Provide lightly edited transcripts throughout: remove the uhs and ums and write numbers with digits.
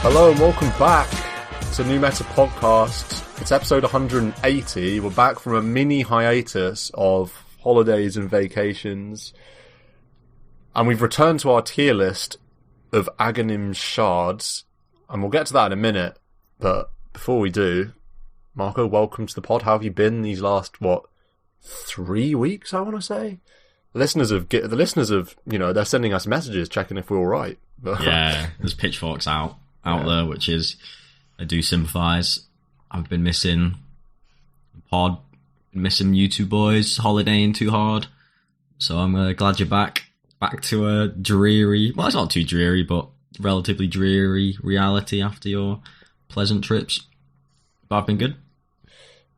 Hello and welcome back to New Meta Podcast. It's episode 180. We're back from a mini hiatus of holidays and vacations. And we've returned to our tier list of Aghanim's shards. And we'll get to that in a minute. But before we do, Marco, welcome to the pod. How have you been these last, 3 weeks, I want to say? The listeners have, they're sending us messages checking if we're all right. Yeah, there's pitchforks out there, which is, I do sympathise. I've been missing the pod, missing you two boys, holidaying too hard. So I'm glad you're back to a dreary, well, it's not too dreary, but relatively dreary reality after your pleasant trips. But I've been good.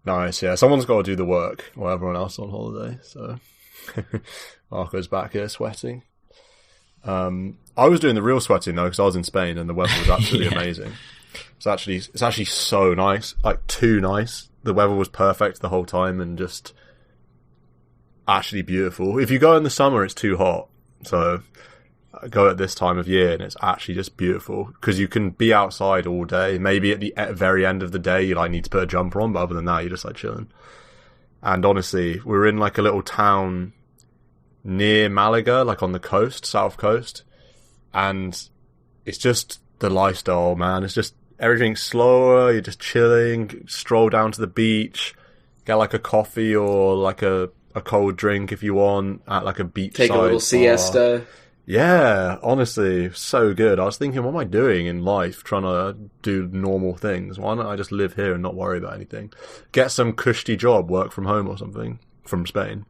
Nice, yeah. Someone's got to do the work while everyone else is on holiday, so Marco's back here sweating. I was doing the real sweating though because I was in Spain and the weather was absolutely amazing. It's actually so nice, like too nice. The weather was perfect the whole time and just actually beautiful. If you go in the summer, it's too hot, so I go at this time of year and it's actually just beautiful because you can be outside all day. Maybe at the very end of the day you need to put a jumper on, but other than that you're just chilling. And honestly, we're in a little town near Malaga, on the coast, south coast, and it's just the lifestyle, man. It's just everything's slower. You're just chilling, stroll down to the beach, get a coffee or a cold drink if you want at a beach. Take a little siesta. Yeah, honestly, so good. I was thinking, what am I doing in life trying to do normal things? Why don't I just live here and not worry about anything? Get some cushy job, work from home or something from Spain.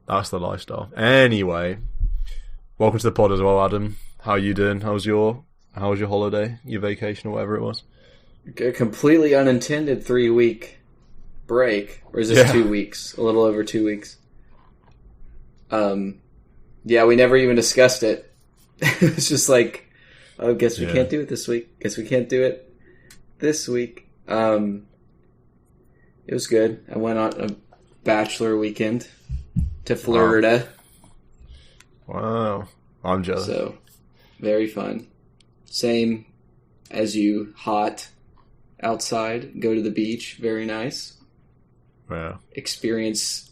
That's the lifestyle. Anyway, welcome to the pod as well, Adam. How are you doing? How was your holiday, your vacation or whatever it was? A completely unintended 3-week break. Or is this 2 weeks? A little over 2 weeks. Yeah, we never even discussed it. It's just oh, guess we can't do it this week. Guess we can't do it this week. It was good. I went on a bachelor weekend to Florida. Wow. I'm jealous. So, very fun. Same as you, hot, outside, go to the beach, very nice. Yeah. Experience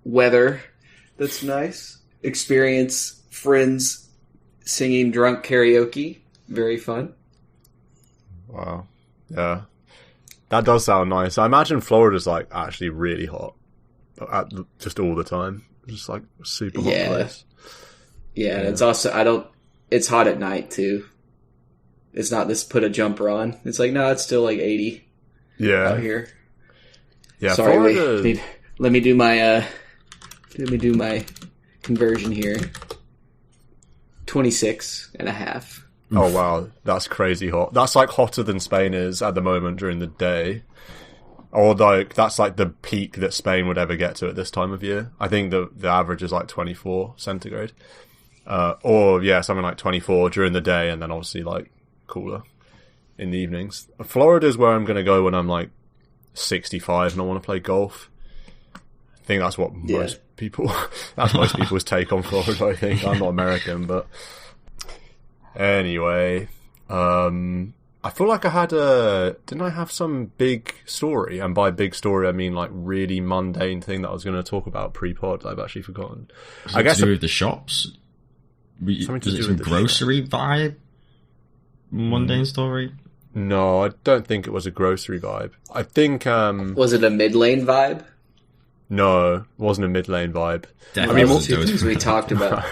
weather that's nice. Experience friends singing drunk karaoke, very fun. Wow. Yeah. That does sound nice. I imagine Florida's actually really hot. Just all the time. Just super hot place. Yeah, and it's also, it's hot at night too. It's not this put a jumper on. It's no, it's still 80 out here. Yeah, sorry, Florida... let me do my conversion here. 26 and a half. Oh wow, that's crazy hot. That's hotter than Spain is at the moment during the day. Or that's the peak that Spain would ever get to at this time of year. I think the average is 24 centigrade. Something like 24 during the day and then obviously cooler in the evenings. Florida's where I'm going to go when I'm 65 and I want to play golf. I think that's what most people's take on Florida, I think. I'm not American, but anyway, I feel like didn't I have some big story? And by big story, I mean really mundane thing that I was going to talk about pre-pod. I've actually forgotten. I guess to do with the shops. Something to do with the grocery vibe? Mundane story? No, I don't think it was a grocery vibe. I think... was it a mid-lane vibe? No, it wasn't a mid-lane vibe. Definitely. I mean, two things we talked about.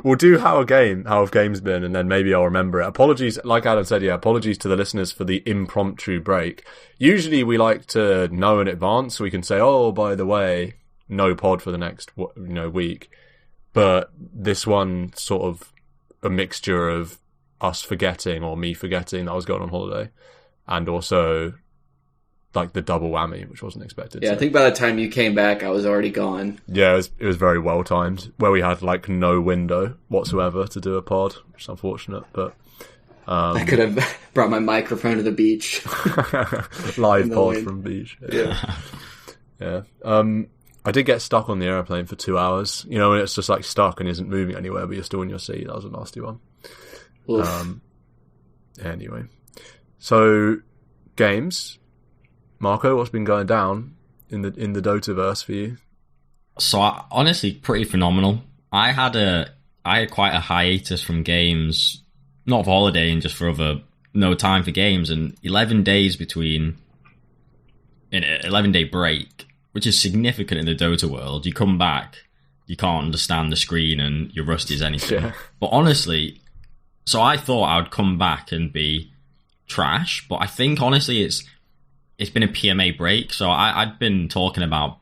We'll do how have games been, and then maybe I'll remember it. Apologies, like Adam said, apologies to the listeners for the impromptu break. Usually we like to know in advance, so we can say, oh, by the way, no pod for the next week. But this one sort of a mixture of us forgetting or me forgetting that I was going on holiday, and also the double whammy, which wasn't expected. Yeah, so. I think by the time you came back, I was already gone. Yeah, it was very well timed. Where we had no window whatsoever to do a pod, which is unfortunate. But I could have brought my microphone to the beach. Live pod from beach. Yeah. I did get stuck on the airplane for 2 hours. When it's just stuck and isn't moving anywhere, but you're still in your seat. That was a nasty one. Anyway, so games, Marco, what's been going down in the Dotaverse for you? So honestly, pretty phenomenal. I had quite a hiatus from games, not for holidaying, just for no time for games, and 11 days between an 11-day break, which is significant in the Dota world. You come back, you can't understand the screen, and you're rusty as anything. Yeah. But honestly, so I thought I would come back and be trash, but I think honestly it's been a PMA break. So I'd been talking about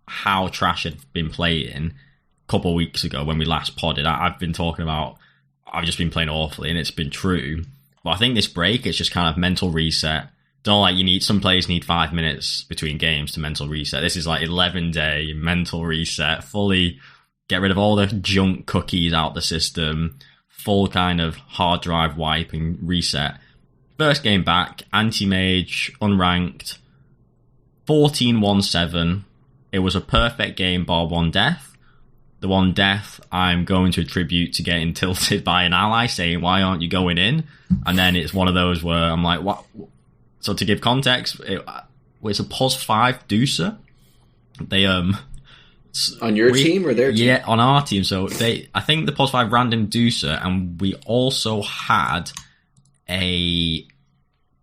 how trash had been playing a couple of weeks ago when we last podded. I've been talking about I've just been playing awfully, and it's been true. But I think this break, it's just kind of mental reset. Don't like some players need 5 minutes between games to mental reset. This is like 11-day mental reset, fully get rid of all the junk cookies out the system, full kind of hard drive wipe and reset. First game back, anti-mage, unranked, 14-1-7. It was a perfect game bar one death. The one death I'm going to attribute to getting tilted by an ally saying, why aren't you going in? And then it's one of those where I'm like, what? So to give context, it's a POS 5 DotA. They on your team or their team? Yeah, on our team. So I think the POS 5 random DotA, and we also had a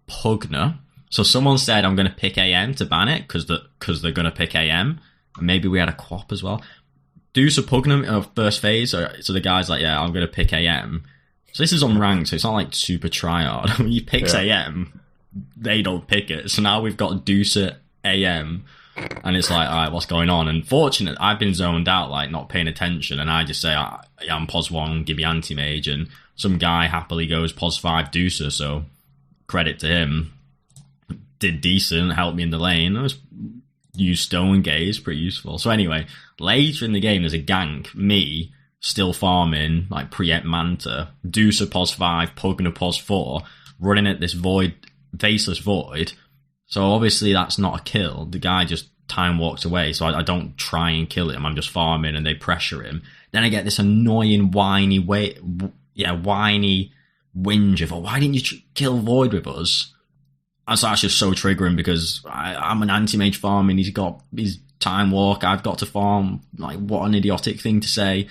Pugner. So someone said, I'm going to pick AM to ban it because they're going to pick AM. And maybe we had a Quap as well. DotA Pugner first phase. So the guy's like, yeah, I'm going to pick AM. So this is unranked, so it's not like super tryhard. When he picks AM, they don't pick it. So now we've got DotA AM, and it's like, all right, what's going on? And fortunate, I've been zoned out, like not paying attention, and I just say, yeah, I'm POS 1, give me anti-mage, and some guy happily goes POS 5 DotA, so credit to him. Did decent, helped me in the lane. I was used Stone Gaze, pretty useful. So anyway, later in the game, there's a gank, me, still farming, like preempt Manta, DotA POS 5, Pugner POS 4, running at this faceless void. So obviously that's not a kill. The guy just time walks away, so I don't try and kill him. I'm just farming and they pressure him. Then I get this annoying whiny whinge of, why didn't you kill Void with us? And so that's just so triggering because I'm an anti-mage farm and he's got his time walk. I've got to farm. Like, what an idiotic thing to say.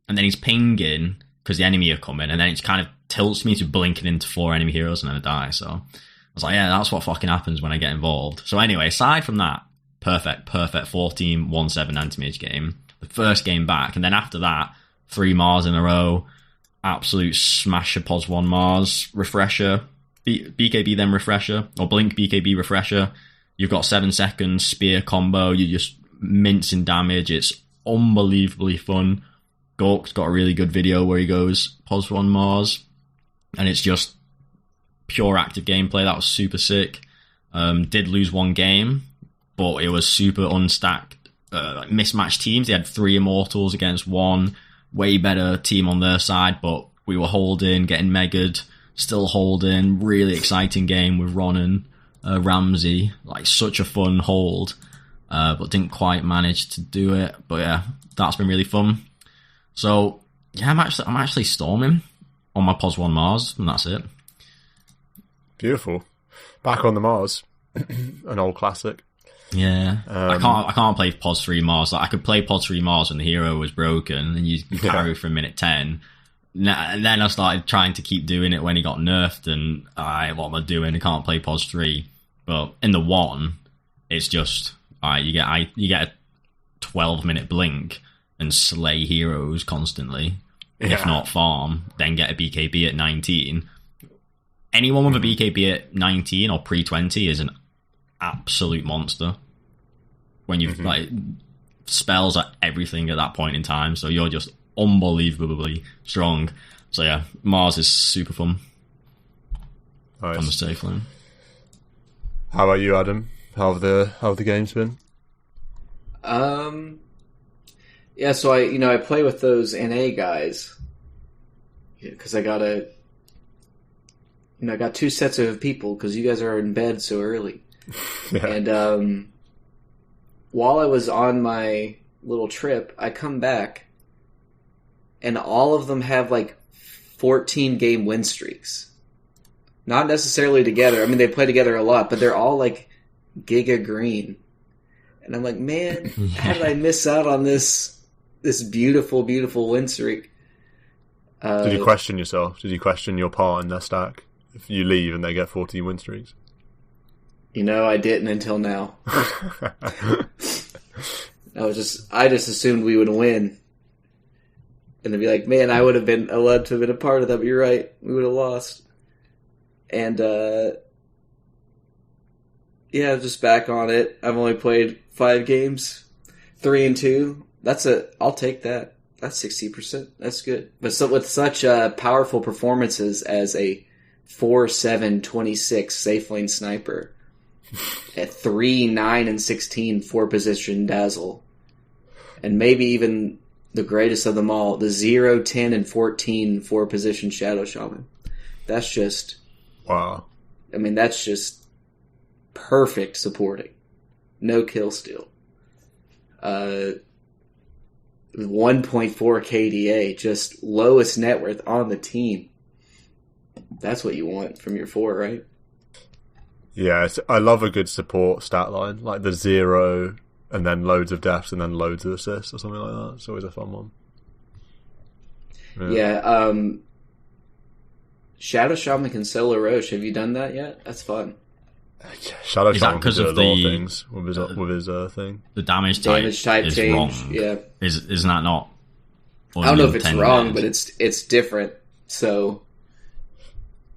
And then he's pinging because the enemy are coming, and then it kind of tilts me to blinking into 4 enemy heroes and then I die. So I was like, yeah, that's what fucking happens when I get involved. So anyway, aside from that, perfect 14-1-7 anti-mage game. The first game back, and then after that, 3 Mars in a row, absolute smasher POS 1 Mars, refresher, BKB then refresher, or blink BKB refresher. You've got 7 seconds, spear combo, you're just mincing damage. It's unbelievably fun. Gork's got a really good video where he goes POS 1 Mars, and it's just pure active gameplay. That was super sick. Did lose 1 game, but it was super unstacked, mismatched teams. They had 3 Immortals against 1, way better team on their side, but we were holding, getting megaed, still holding. Really exciting game with Ron and Ramsey. Like, such a fun hold, but didn't quite manage to do it. But yeah, that's been really fun. So yeah, I'm actually storming on my POS 1 Mars, and that's it. Beautiful. Back on the Mars, an old classic. Yeah, I can't play POS 3 Mars. Like, I could play POS 3 Mars when the hero was broken, and you carry from minute 10. And then I started trying to keep doing it when he got nerfed, and what am I doing? I can't play POS 3. But in the 1, it's just you get a 12-minute blink and slay heroes constantly. Yeah. If not farm, then get a BKB at 19. Anyone with a BKB at 19 or pre-20 is an absolute monster. When you've like spells at everything at that point in time, so you're just unbelievably strong. So yeah, Mars is super fun. Nice. Fun to stay playing. How about you, Adam? How have the games been? Yeah, so I play with those NA guys because I got 2 sets of people because you guys are in bed so early. Yeah. And while I was on my little trip, I come back and all of them have like 14 game win streaks. Not necessarily together. I mean, they play together a lot, but they're all like giga green. And I'm like, man, how did I miss out on this beautiful, beautiful win streak? Did you question yourself? Did you question your part in their stack? If you leave and they get 14 win streaks? I didn't until now. I just assumed we would win. And they'd be like, man, I would have been allowed to have been a part of that, but you're right. We would have lost. And, yeah, just back on it. I've only played 5 games. 3-2. I'll take that. That's 60%. That's good. But with such powerful performances as a 4-7-26 safe lane sniper, at 3-9-16 4-position dazzle, and maybe even the greatest of them all, the 0-10-14 4-position shadow shaman. That's just wow. I mean, that's just perfect supporting. No kill steal. 1.4 KDA, just lowest net worth on the team. That's what you want from your 4, right? Yeah, I love a good support stat line, like the 0 and then loads of deaths and then loads of assists or something like that. It's always a fun one. Yeah, Shadow Shaman can solo Roche. Have you done that yet? That's fun. Shadow Shaman can do a lot of things with his thing. The damage type is change. Wrong. Yeah, isn't that not? I don't know if it's wrong, but it's different. So,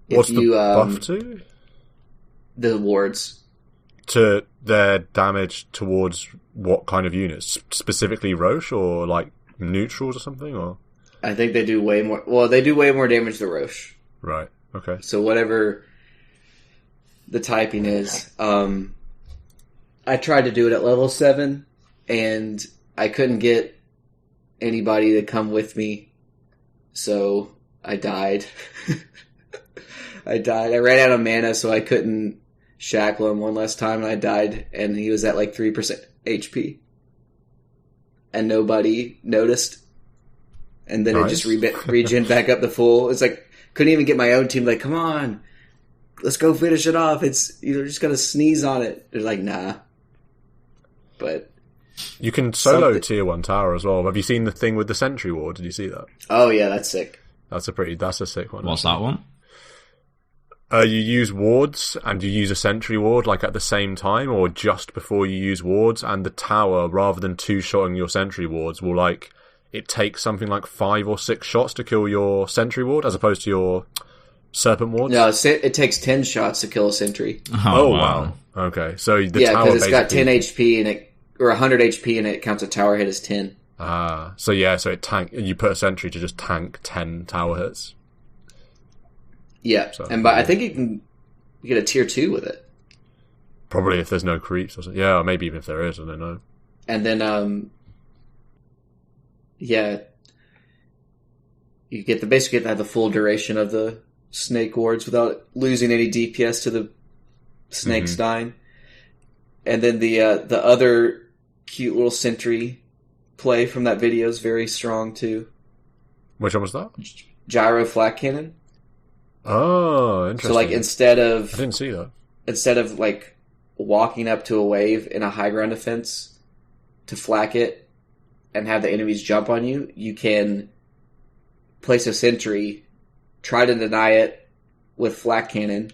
what's the buff to? The wards to their damage towards what kind of units? Specifically Roche or like neutrals or something? Or I think they do way more. Well, they do way more damage to Roche. Right. Okay. So whatever the typing is, I tried to do it at level 7, and I couldn't get anybody to come with me, so I died. I ran out of mana, so I couldn't shackle him one last time, and I died, and he was at like 3% HP. And nobody noticed. And then It just regen back up to full. It's like, couldn't even get my own team like, come on, let's go finish it off. You're just going to sneeze on it. They're like, nah. But you can solo tier 1 tower as well. Have you seen the thing with the sentry ward? Did you see that? Oh yeah, that's sick. That's a sick one. What's that one? You use wards and you use a sentry ward like at the same time or just before you use wards, and the tower, rather than 2-shotting your sentry wards, will like it takes something like 5 or 6 shots to kill your sentry ward as opposed to your serpent wards. No, it takes 10 shots to kill a sentry. Oh wow. Okay, so the tower because it's got 10 HP or 100 HP and it counts a tower hit as 10. So you put a sentry to just tank 10 tower hits. Yeah, so, I think you get a tier 2 with it. Probably if there's no creeps or something. Yeah, or maybe even if there is, I don't know. And then, you basically get to have the full duration of the snake wards without losing any DPS to the snakes dying. And then the other cute little sentry play from that video is very strong too. Which one was that? Gyro flak cannon. Oh, interesting. So like I didn't see that. Instead of like walking up to a wave in a high ground defense to flak it and have the enemies jump on you, you can place a sentry, try to deny it with flak cannon,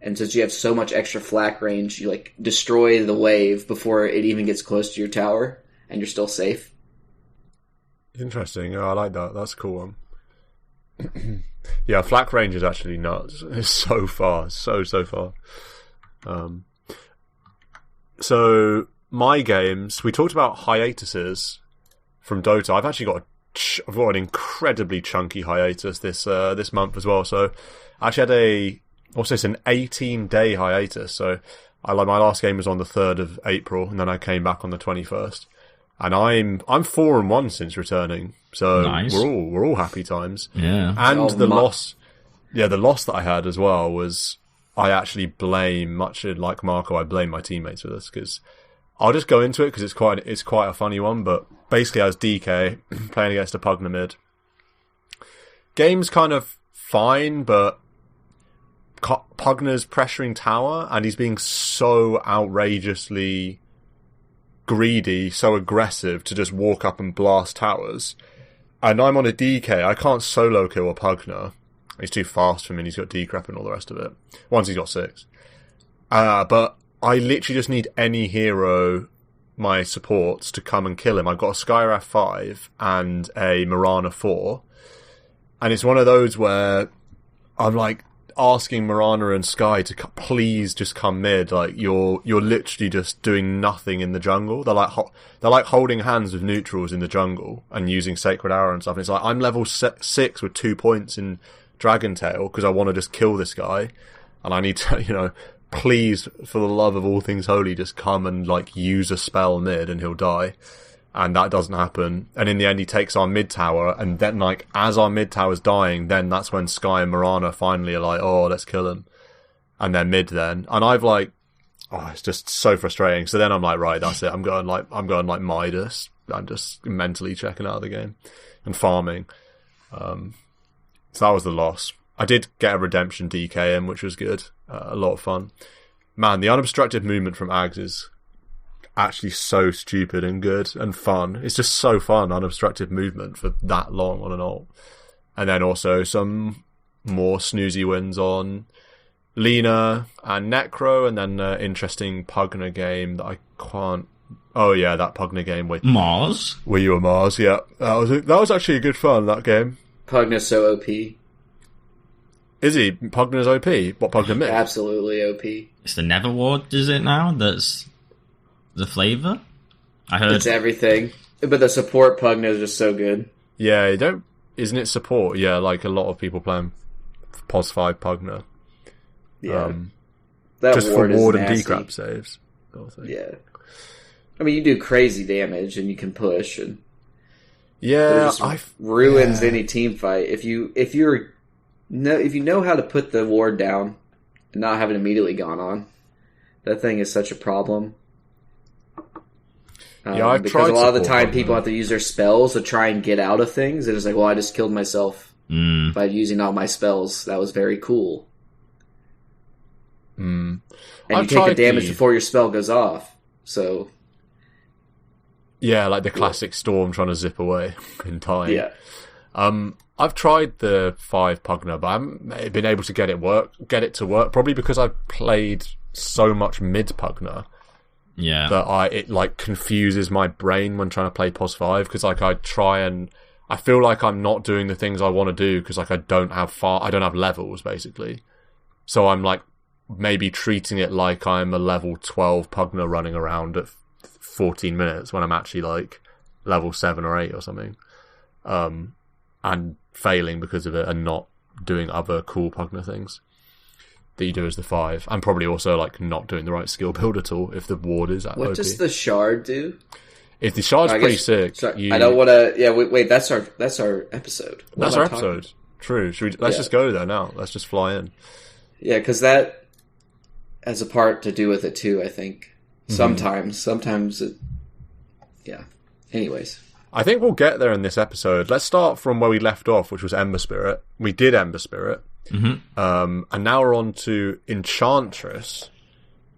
and since you have so much extra flak range, you like destroy the wave before it even gets close to your tower, and you're still safe. Interesting. Oh, I like that. That's a cool one. Yeah, flak range is actually nuts. It's so far. So far. So, my games, we talked about hiatuses from DotA. I've actually got an incredibly chunky hiatus this month as well. So, I actually had an 18-day hiatus. So, my last game was on the 3rd of April, and then I came back on the 21st. And I'm 4-1 since returning, so nice. we're all happy times. Yeah, and the loss that I had as well was I actually blame, much like Marco, I blame my teammates for this because I'll just go into it because it's quite a funny one. But basically, I was DK playing against a Pugna mid. Game's kind of fine, but Pugner's pressuring tower, and he's being so outrageously greedy, so aggressive to just walk up and blast towers. And I'm on a DK, I can't solo kill a Pugner. He's too fast for me, and he's got decrep and all the rest of it. Once he's got 6. But I literally just need any hero, my supports, to come and kill him. I've got a Skywrath 5 and a Mirana 4. And it's one of those where I'm like asking Mirana and Sky to please just come mid. Like you're literally just doing nothing in the jungle. They're like holding hands with neutrals in the jungle and using Sacred Arrow and stuff. And it's like I'm level 6 with 2 points in Dragon Tail because I want to just kill this guy, and I need to, please, for the love of all things holy, just come and like use a spell mid and he'll die. And that doesn't happen. And in the end, he takes our mid tower. And then, like, as our mid tower's dying, then that's when Sky and Mirana finally are like, oh, let's kill him. And they're mid then. And I've like, it's just so frustrating. So then I'm like, right, that's it. I'm going like Midas. I'm just mentally checking out of the game and farming. So that was the loss. I did get a redemption DK in, which was good. A lot of fun. Man, the unobstructed movement from Ags is actually so stupid and good and fun. It's just so fun, unobstructed movement for that long on an ult. And then also some more snoozy wins on Lina and Necro, and then an interesting Pugner game that I can't... Oh yeah, that Pugner game with Mars. Were you a Mars? Yeah, that was actually a good fun, that game. Pugner's so OP. Is he? Pugner's OP? What, Pugner mid? Absolutely OP. It's the Nether Ward, is it now? That's the flavor? I heard it's everything. But the support Pugner is just so good. Yeah, isn't it support? Yeah, like a lot of people playing POS 5 Pugner. Yeah. That just ward for ward is and nasty. decrap saves. Yeah. I mean, you do crazy damage and you can push, and yeah, ruins any team fight. If you know how to put the ward down and not have it immediately gone on, that thing is such a problem. Yeah, I've because tried a lot of the time Pugner. people have to use their spells to try and get out of things, and it's like, well, I just killed myself by using all my spells. That was very cool. And you take the damage before your spell goes off. So yeah, like the classic Storm trying to zip away in time. Yeah. I've tried the 5 Pugner, but I haven't been able to get it to work. Probably because I've played so much mid Pugner. Yeah. That it like confuses my brain when trying to play POS 5, because like I feel like I'm not doing the things I want to do because like I don't have levels basically. So I'm like maybe treating it like I'm a level 12 Pugner running around at 14 minutes when I'm actually like level 7 or 8 or something. And failing because of it and not doing other cool Pugner things that you do as the 5, and probably also like not doing the right skill build at all if the ward is at what OP. does the shard do? If the shard's pretty sick, I don't want to. Yeah, wait. That's our episode. That's our episode. True. Let's just go there now. Let's just fly in. Yeah, because that has a part to do with it too. I think sometimes it. Yeah. Anyways. I think we'll get there in this episode. Let's start from where we left off, which was Ember Spirit. We did Ember Spirit. And now we're on to Enchantress.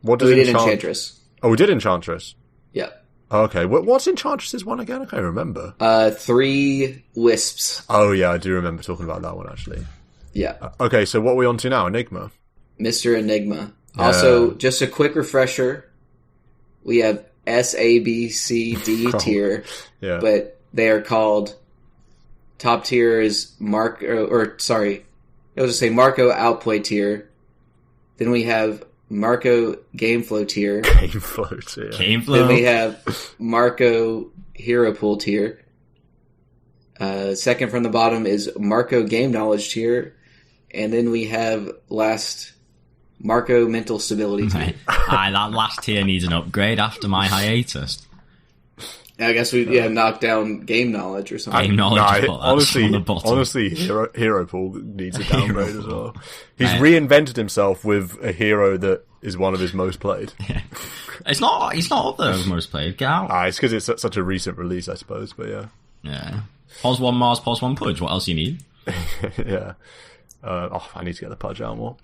What does we did Enchantress. Oh, we did Enchantress. Yeah. Okay. What's Enchantress's one again? I can't remember. 3 wisps. Oh yeah, I do remember talking about that one actually. Yeah. Okay, so what are we on to now? Enigma. Mr. Enigma. Also, just a quick refresher. We have S, A, B, C, D tier. Yeah. But they are called... Top tier is Marco Outplay tier. Then we have Marco Gameflow tier. Then we have Marco Hero Pool tier. Second from the bottom is Marco Game Knowledge tier. And then we have last Marco Mental Stability tier. That last tier needs an upgrade after my hiatus. I guess we knocked down Game Knowledge or something. Game Knowledge, honestly, Hero Pool needs a downgrade as well. He's reinvented himself with a hero that is one of his most played. Yeah. He's not up there as most played. Get out. It's because it's such a recent release, I suppose, but yeah. Yeah. POS 1 Mars, POS 1 Pudge. What else you need? Yeah. I need to get the Pudge out more.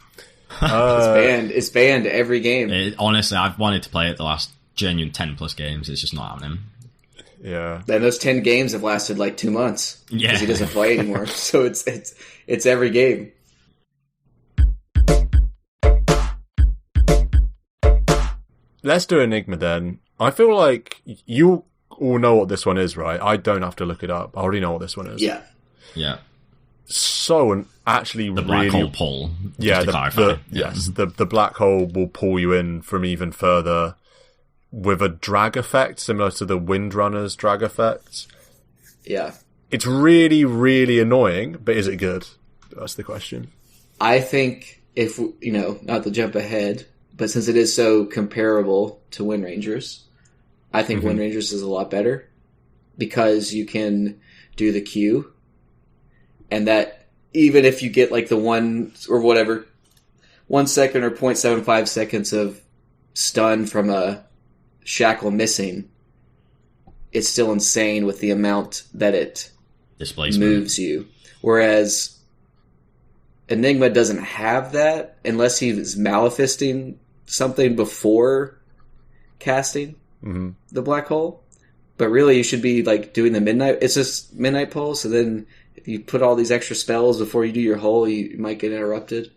It's banned every game. Honestly, I've wanted to play it the last genuine 10 plus games. It's just not happening. Yeah. And those 10 games have lasted like 2 months. Yeah. Because he doesn't play anymore. So it's every game. Let's do Enigma then. I feel like you all know what this one is, right? I don't have to look it up. I already know what this one is. Yeah. Yeah. So, actually The really... black hole pull. Yeah, Yes, the black hole will pull you in from even further with a drag effect, similar to the Windrunner's drag effect. Yeah. It's really, really annoying, but is it good? That's the question. I think if, not to jump ahead, but since it is so comparable to Wind Rangers, I think Wind Rangers is a lot better because you can do the Q, and that even if you get like the 1 or whatever, 1 second or 0.75 seconds of stun from a shackle missing, it's still insane with the amount that it moves you. Whereas Enigma doesn't have that unless he's malefisting something before casting the black hole. But really, you should be like doing the midnight. It's just midnight pulse, so then if you put all these extra spells before you do your hole, you might get interrupted.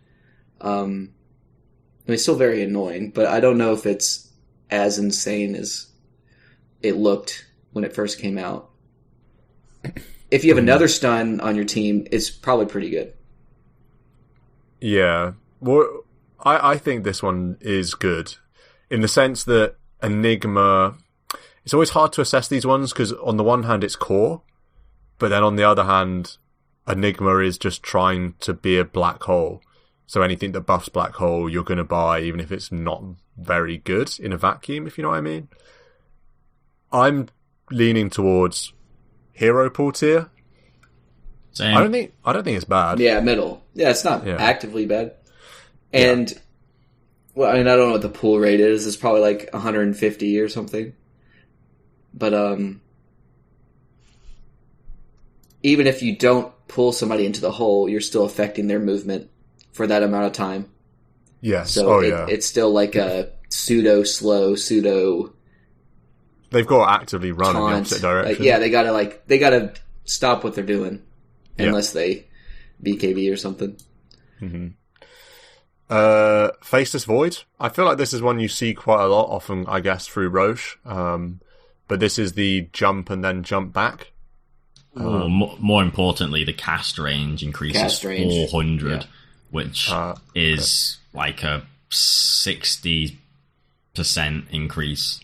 It's still very annoying, but I don't know if it's as insane as it looked when it first came out. If you have another stun on your team, it's probably pretty good. Yeah. Well, I think this one is good in the sense that Enigma... It's always hard to assess these ones because on the one hand it's core, but then on the other hand, Enigma is just trying to be a black hole. So anything that buffs black hole, you're going to buy, even if it's not very good in a vacuum, if you know what I mean. I'm leaning towards hero pool tier. Same. I don't think it's bad. Yeah, middle. Yeah, it's not actively bad. And well, I mean, I don't know what the pool rate is. It's probably like 150 or something. But even if you don't pull somebody into the hole, you're still affecting their movement for that amount of time. Yes. So it's still like a pseudo-slow, pseudo... They've got to actively run taunt. in the opposite direction. They gotta stop what they're doing. Unless they BKB or something. Faceless Void. I feel like this is one you see quite a lot, often, I guess, through Roche. But this is the jump and then jump back. More importantly, the cast range increases 400, which is like a 60% increase.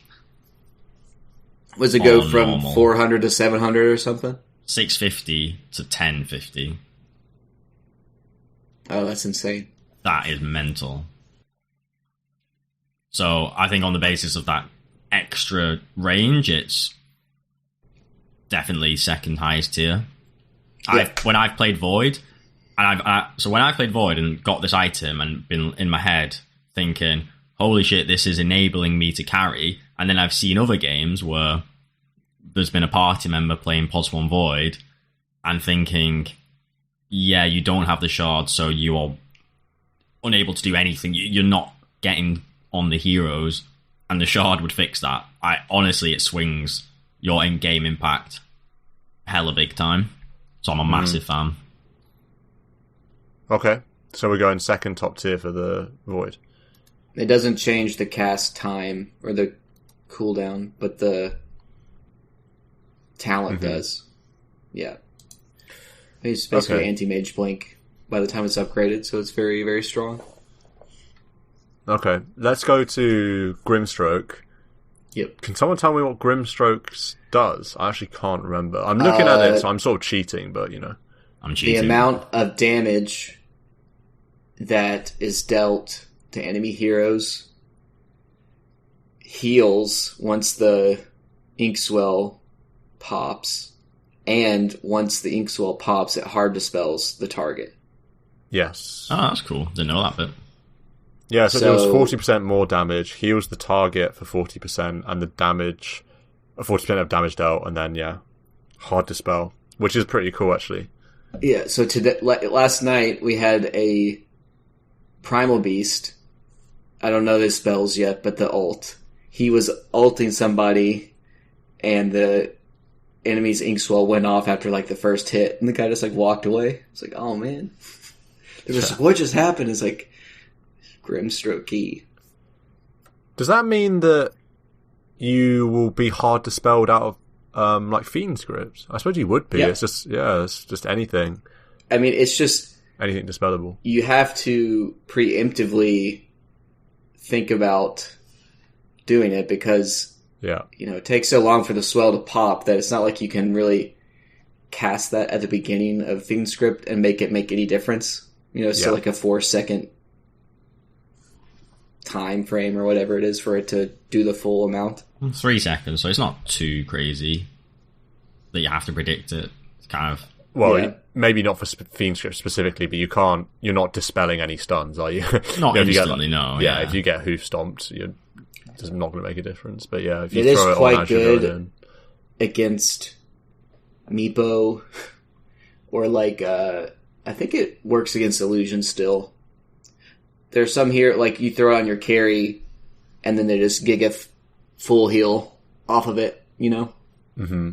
Was it go from normal. 400 to 700 or something? 650 to 1050. Oh, that's insane. That is mental. So I think on the basis of that extra range, it's definitely second highest tier. Yeah. When I've played Void, when I played Void and got this item and been in my head thinking, holy shit, this is enabling me to carry, and then I've seen other games where there's been a party member playing Pos 1 Void and thinking, yeah, you don't have the shards, so you are unable to do anything. You're not getting on the heroes, and the shard would fix that. Honestly, it swings your in-game impact hella big time. So I'm a massive fan. Okay, so we're going second top tier for the Void. It doesn't change the cast time or the cooldown, but the talent does. Yeah. It's basically anti-mage blink by the time it's upgraded, so it's very, very strong. Okay, let's go to Grimstroke. Yep. Can someone tell me what Grimstroke does? I actually can't remember. I'm looking at it, so I'm sort of cheating, but, I'm cheating. The amount of damage that is dealt to enemy heroes heals once the Inkswell pops, and once the Inkswell pops, it hard dispels the target. Yes. Oh, that's cool. Didn't know that bit. Yeah, so it was 40% more damage, heals the target for 40%, and the damage, 40% of damage dealt, and then, hard dispel, which is pretty cool, actually. Yeah, so last night we had a Primal Beast, I don't know his spells yet, but the ult. He was ulting somebody, and the enemy's Inkswell went off after like the first hit, and the guy just like walked away. It's like, oh man. They're just like, what just happened? It's like, Grimstroke key. Does that mean that you will be hard dispelled out of like Fiend scripts? I suppose you would be. Yeah. It's just anything. I mean, it's just anything dispellable. You have to preemptively think about doing it because it takes so long for the swell to pop that it's not like you can really cast that at the beginning of Fiend script and make it make any difference. Still like a 4-second time frame or whatever it is for it to do the full amount. 3 seconds, so it's not too crazy that you have to predict it. It's kind of... Well, maybe not for Fiend script specifically, but you're not dispelling any stuns, are you? Not instantly, no. Yeah, if you get hoof stomped, it's not going to make a difference. But yeah, if you it throw is it quite on as good you're going in. Against Meepo, or like, I think it works against Illusion still. There's some here, like you throw on your carry, and then they just Giga full heal off of it, Mm-hmm.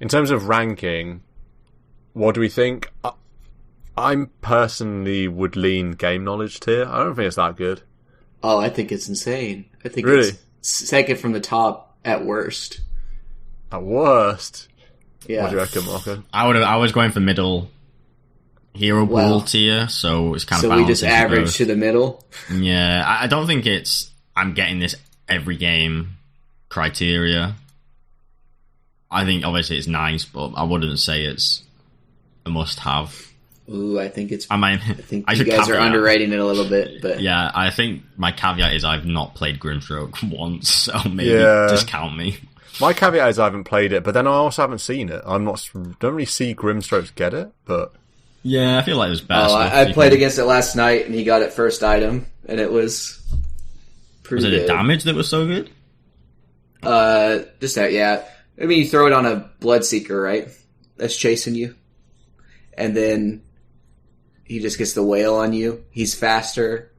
In terms of ranking, what do we think? I personally would lean game knowledge tier. I don't think it's that good. Oh, I think it's insane. I think really? It's second from the top at worst. At worst? Yeah. What do you reckon, Marco? I was going for middle hero pool tier, so it's kind of balanced. So we just average to the middle? Yeah, I don't think it's I'm getting this every game criteria. I think obviously it's nice, but I wouldn't say it's a must-have. Ooh, I think it's... I think you guys are underrating it a little bit, but... Yeah, I think my caveat is I've not played Grimstroke once, so maybe discount me. My caveat is I haven't played it, but then I also haven't seen it. Don't really see Grimstrokes get it, but... Yeah, I feel like there's better stuff. I played against it last night, and he got it first item, and it was pretty good. Was it the damage that was so good? Just that, yeah. I mean, you throw it on a Bloodseeker, right? That's chasing you. And then he just gets the whale on you. He's faster.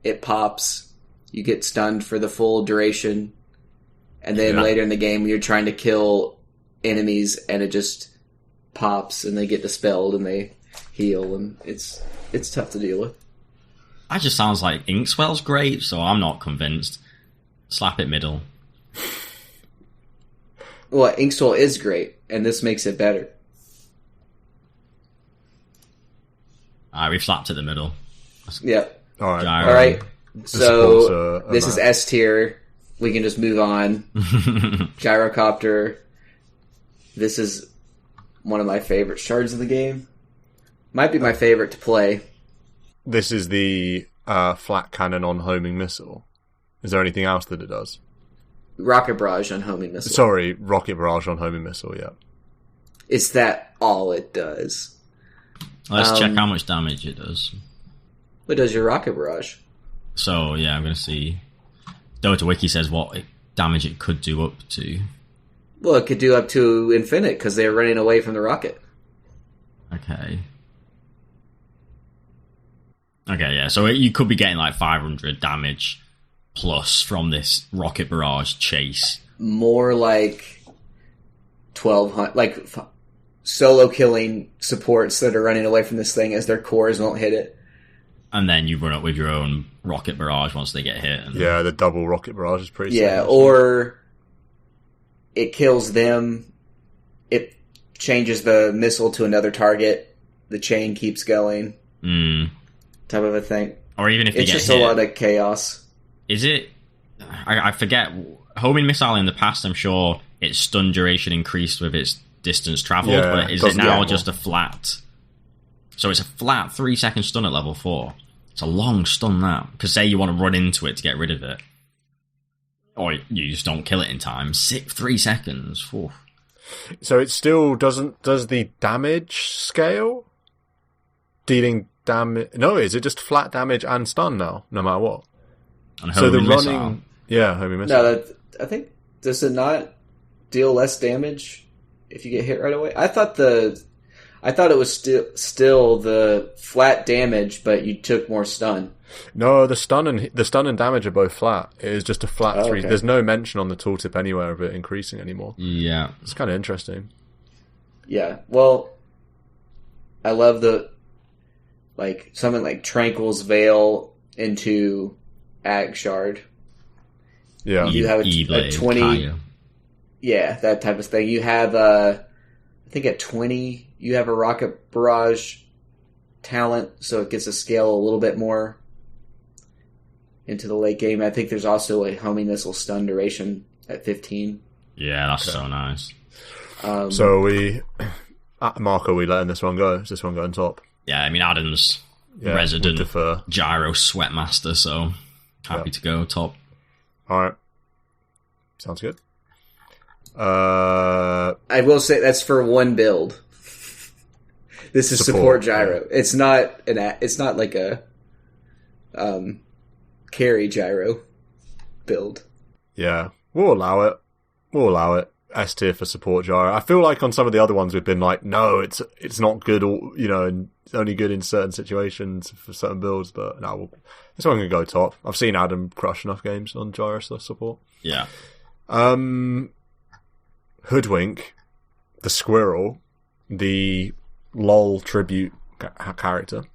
It pops. You get stunned for the full duration. And then later in the game, you're trying to kill enemies, and it just pops, and they get dispelled, and they heal, and it's tough to deal with. That just sounds like Inkswell's great, so I'm not convinced. Slap it middle. Well, Inkswell is great, and this makes it better. Alright, we've slapped at the middle. Yep. Alright. So, this is S tier. We can just move on. Gyrocopter. This is one of my favorite shards of the game. Might be my favorite to play. This is the flat cannon on homing missile. Is there anything else that it does? Rocket barrage on homing missile. Sorry, rocket barrage on homing missile, yeah. Is that all it does? Let's check how much damage it does. What does your rocket barrage? So, yeah, I'm going to see. DotA Wiki says what damage it could do up to. Well, it could do up to infinite because they're running away from the rocket. Okay, yeah, so you could be getting like 500 damage plus from this rocket barrage chase. More like 1,200, like solo killing supports that are running away from this thing as their cores won't hit it. And then you run up with your own rocket barrage once they get hit. Yeah, the double rocket barrage is pretty sick, or it kills them, it changes the missile to another target, the chain keeps going. Type of a thing. Or even if they get hit. It's just a lot of chaos. Is it... I forget. Homing missile in the past, I'm sure its stun duration increased with its distance travelled, but is it now just a flat... So it's a flat 3-second stun at level 4. It's a long stun now. Because say you want to run into it to get rid of it. Or you just don't kill it in time. 3 seconds. Whew. So it still doesn't... Does the damage scale? Dealing damage... No, is it just flat damage and stun now? No matter what? So the running... Yeah, homing missile. No, I think... Does it not deal less damage if you get hit right away? I thought I thought it was still the flat damage, but you took more stun. No, the stun and damage are both flat. It is just a flat 3. Okay. There's no mention on the tooltip anywhere of it increasing anymore. Yeah. It's kind of interesting. Yeah, well, I love something like Tranquil's Veil into Ag Shard. Yeah. You have a E-Blade, 20... Kaya. Yeah, that type of thing. You have, I think at 20, you have a Rocket Barrage talent, so it gets to scale a little bit more into the late game. I think there's also a homing missile stun duration at 15. Yeah, that's so nice. So Mark, are we letting this one go? Is this one going top? Yeah, I mean, Adam's resident gyro sweatmaster, so happy to go top. Alright. Sounds good. I will say that's for one build. This is support gyro. Yeah. It's not like a carry gyro build. Yeah, we'll allow it. S tier for support gyro. I feel like on some of the other ones we've been like, no, it's not good, or and it's only good in certain situations for certain builds. But no, this one can go top. I've seen Adam crush enough games on gyro support. Yeah. Hoodwink, the squirrel, the LOL tribute character.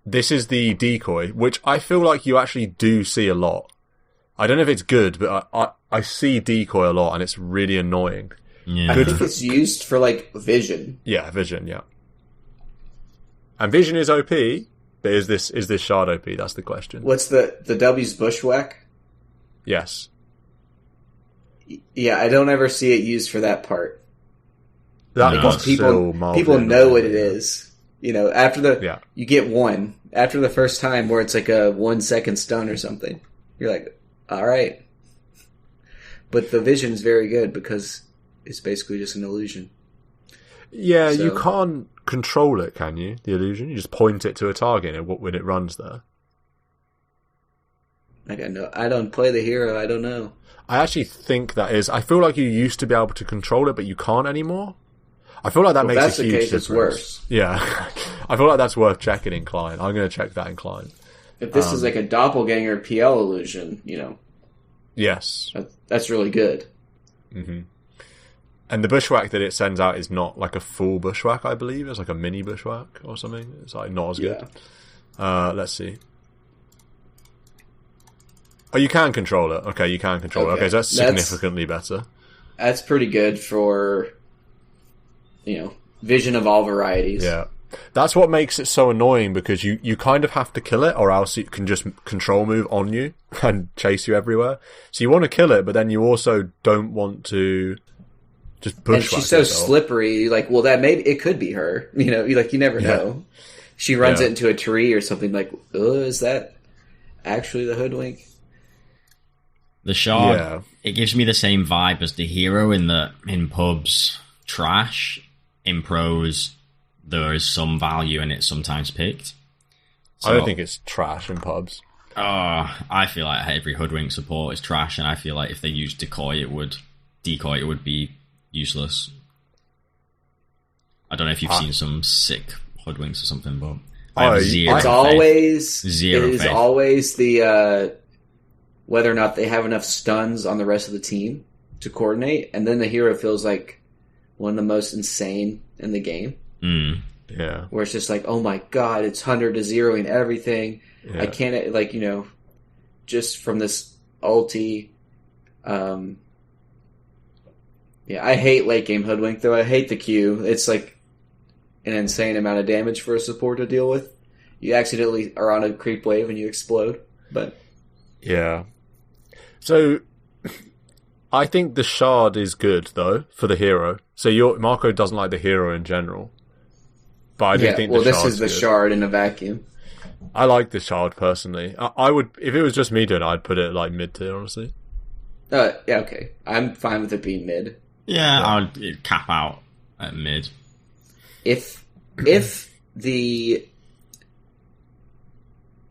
This is the decoy, which I feel like you actually do see a lot. I don't know if it's good, but I see decoy a lot, and it's really annoying. Yeah. I think it's used for vision. Yeah, vision. Yeah, and vision is OP, but is this shard OP? That's the question. What's the W's bushwhack? Yes. Yeah, I don't ever see it used for that part. Because people know what it is. After you get one after the first time where it's like a 1 second stun or something. You're like, all right. But the vision's very good because it's basically just an illusion. Yeah, so, you can't control it, can you? The illusion, you just point it to a target when it runs there. I don't play the hero. I don't know. I actually think that is. I feel like you used to be able to control it, but you can't anymore. I feel like that makes a huge difference. It's worse. Yeah, I feel like that's worth checking in Klein. I'm going to check that in Klein. If this is like a doppelganger PL illusion, yes, that's really good. Mm-hmm. And the bushwhack that it sends out is not like a full bushwhack. I believe it's like a mini bushwhack or something. It's like not as good. Let's see. Oh, you can control it. Okay, you can control it. Okay, so that's significantly better. That's pretty good for, vision of all varieties. Yeah. That's what makes it so annoying, because you kind of have to kill it, or else it can just control move on you and chase you everywhere. So you want to kill it, but then you also don't want to just bushwhack. And she's so slippery. Like, well, it could be her. You never know. She runs it into a tree or something. Like, is that actually the hoodwink? The shard, it gives me the same vibe as the hero in pubs, trash. In pros, there is some value and it's sometimes picked. So, I don't think it's trash in pubs. I feel like every hoodwink support is trash, and I feel like if they used decoy, it would be useless. I don't know if you've seen some sick hoodwinks or something, but I have zero faith. It is always the whether or not they have enough stuns on the rest of the team to coordinate, and then the hero feels like one of the most insane in the game. Mm. Yeah. Where it's just like, oh my god, it's 100 to 0ing everything. Yeah. I can't, just from this ulti. I hate late game hoodwink, though. I hate the Q. It's like an insane amount of damage for a support to deal with. You accidentally are on a creep wave and you explode. But yeah. So I think the shard is good, though, for the hero. So Marco doesn't like the hero in general. But I do think the shard this is the shard in a vacuum. I like the shard, personally. I would, if it was just me doing it, I'd put it like mid-tier, honestly. Okay. I'm fine with it being mid. Yeah, I would cap out at mid. If the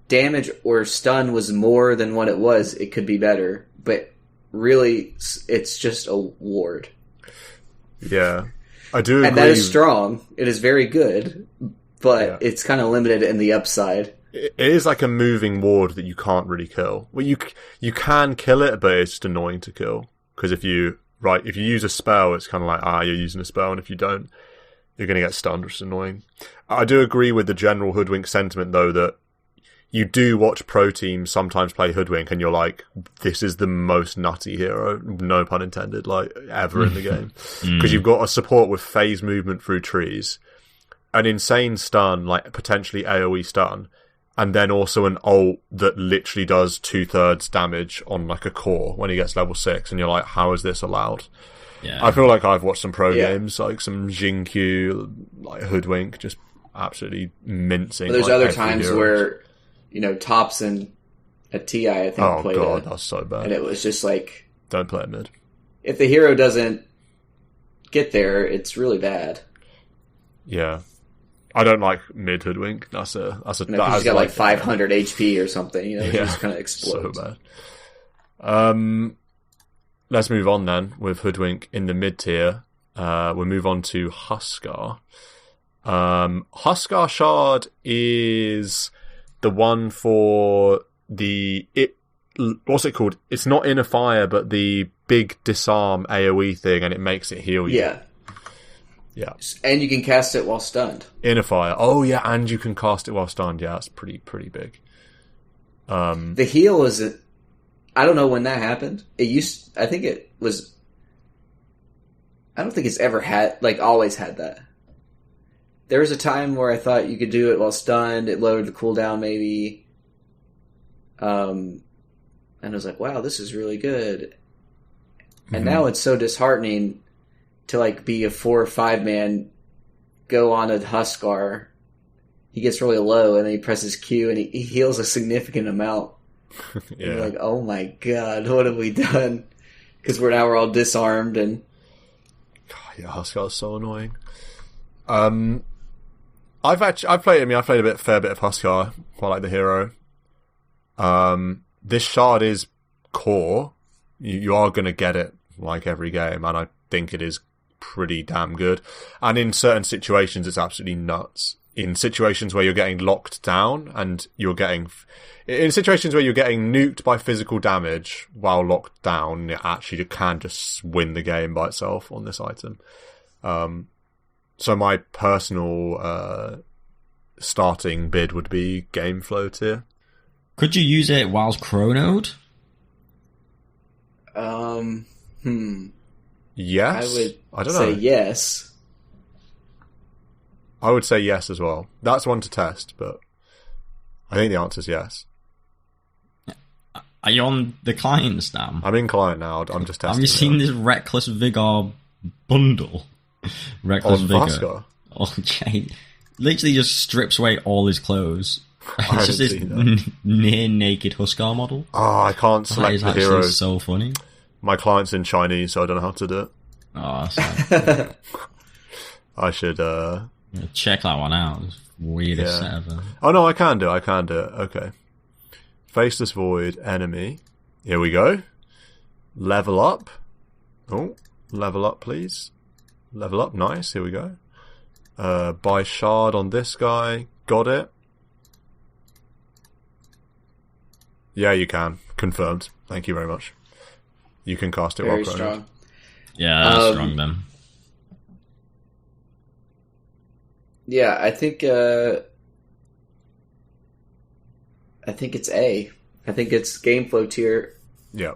damage or stun was more than what it was, it could be better. But really, it's just a ward. Yeah. I do agree. And that is strong. It is very good, but it's kind of limited in the upside. It is like a moving ward that you can't really kill. Well, you can kill it, but it's just annoying to kill. Because if you use a spell, it's kind of like, you're using a spell, and if you don't, you're going to get stunned, which is annoying. I do agree with the general Hoodwink sentiment, though, that you do watch pro teams sometimes play Hoodwink, and you're like, this is the most nutty hero, no pun intended, like, ever in the game. Because you've got a support with phase movement through trees, an insane stun, like, potentially AoE stun, and then also an ult that literally does 2/3 damage on, like, a core when he gets level 6, and you're like, how is this allowed? Yeah. I feel like I've watched some pro games, like some Jinkyu, like Hoodwink, just absolutely mincing. But there's like, other every times hero. where, Thompson at TI, I think, played it. That's so bad. And it was just like... Don't play it mid. If the hero doesn't get there, it's really bad. Yeah. I don't like mid Hoodwink. That's a he's got like 500 HP or something, it just kind of explodes. So bad. Let's move on then with Hoodwink in the mid tier. We'll move on to Huskar. Huskar Shard is the one for what's it called? It's not Inner Fire, but the big disarm AoE thing, and it makes it heal you. Yeah. And you can cast it while stunned. Inner Fire. Oh yeah, and you can cast it while stunned. Yeah, that's pretty big. The heal is I don't know when that happened. I think it was. I don't think it's ever had, always had that. There was a time where I thought you could do it while stunned. It lowered the cooldown, maybe. And I was like, wow, this is really good. And now it's so disheartening to, be a 4 or 5 man, go on a Huskar. He gets really low, and then he presses Q, and he heals a significant amount. Yeah. And you're like, oh my god, what have we done? Because we're all disarmed, and... God, yeah, Huskar is so annoying. I've played a fair bit of Huskar, quite like the hero. This shard is core. You are going to get it, like, every game, and I think it is pretty damn good. And in certain situations, it's absolutely nuts. In situations where you're getting locked down, and in situations where you're getting nuked by physical damage while locked down, it actually can just win the game by itself on this item. So my personal starting bid would be game flow tier. Could you use it whilst chronoed? Yes. I don't say know. yes. I would say yes as well. That's one to test, but I think the answer is yes. Are you on the client, Stam? I'm in client now. I'm just testing. Have you seen this Reckless Vigor bundle? Reckless Vigor. Huskar? Oh, Jay. Literally just strips away all his clothes. It's just this near naked Huskar model. Oh, I can't select the hero. That is so funny. My client's in Chinese, so I don't know how to do it. Oh, that's I should check that one out. It's weirdest set ever. Oh no, I can do it. Okay. Faceless Void, enemy. Here we go. Level up. Oh, level up, please. Level up, nice. Here we go. Buy shard on this guy. Got it. Yeah, you can. Confirmed. Thank you very much. You can cast it very while chronoed. Strong. Yeah, that's strong then. Yeah, I think it's A. I think it's game flow tier. Yeah.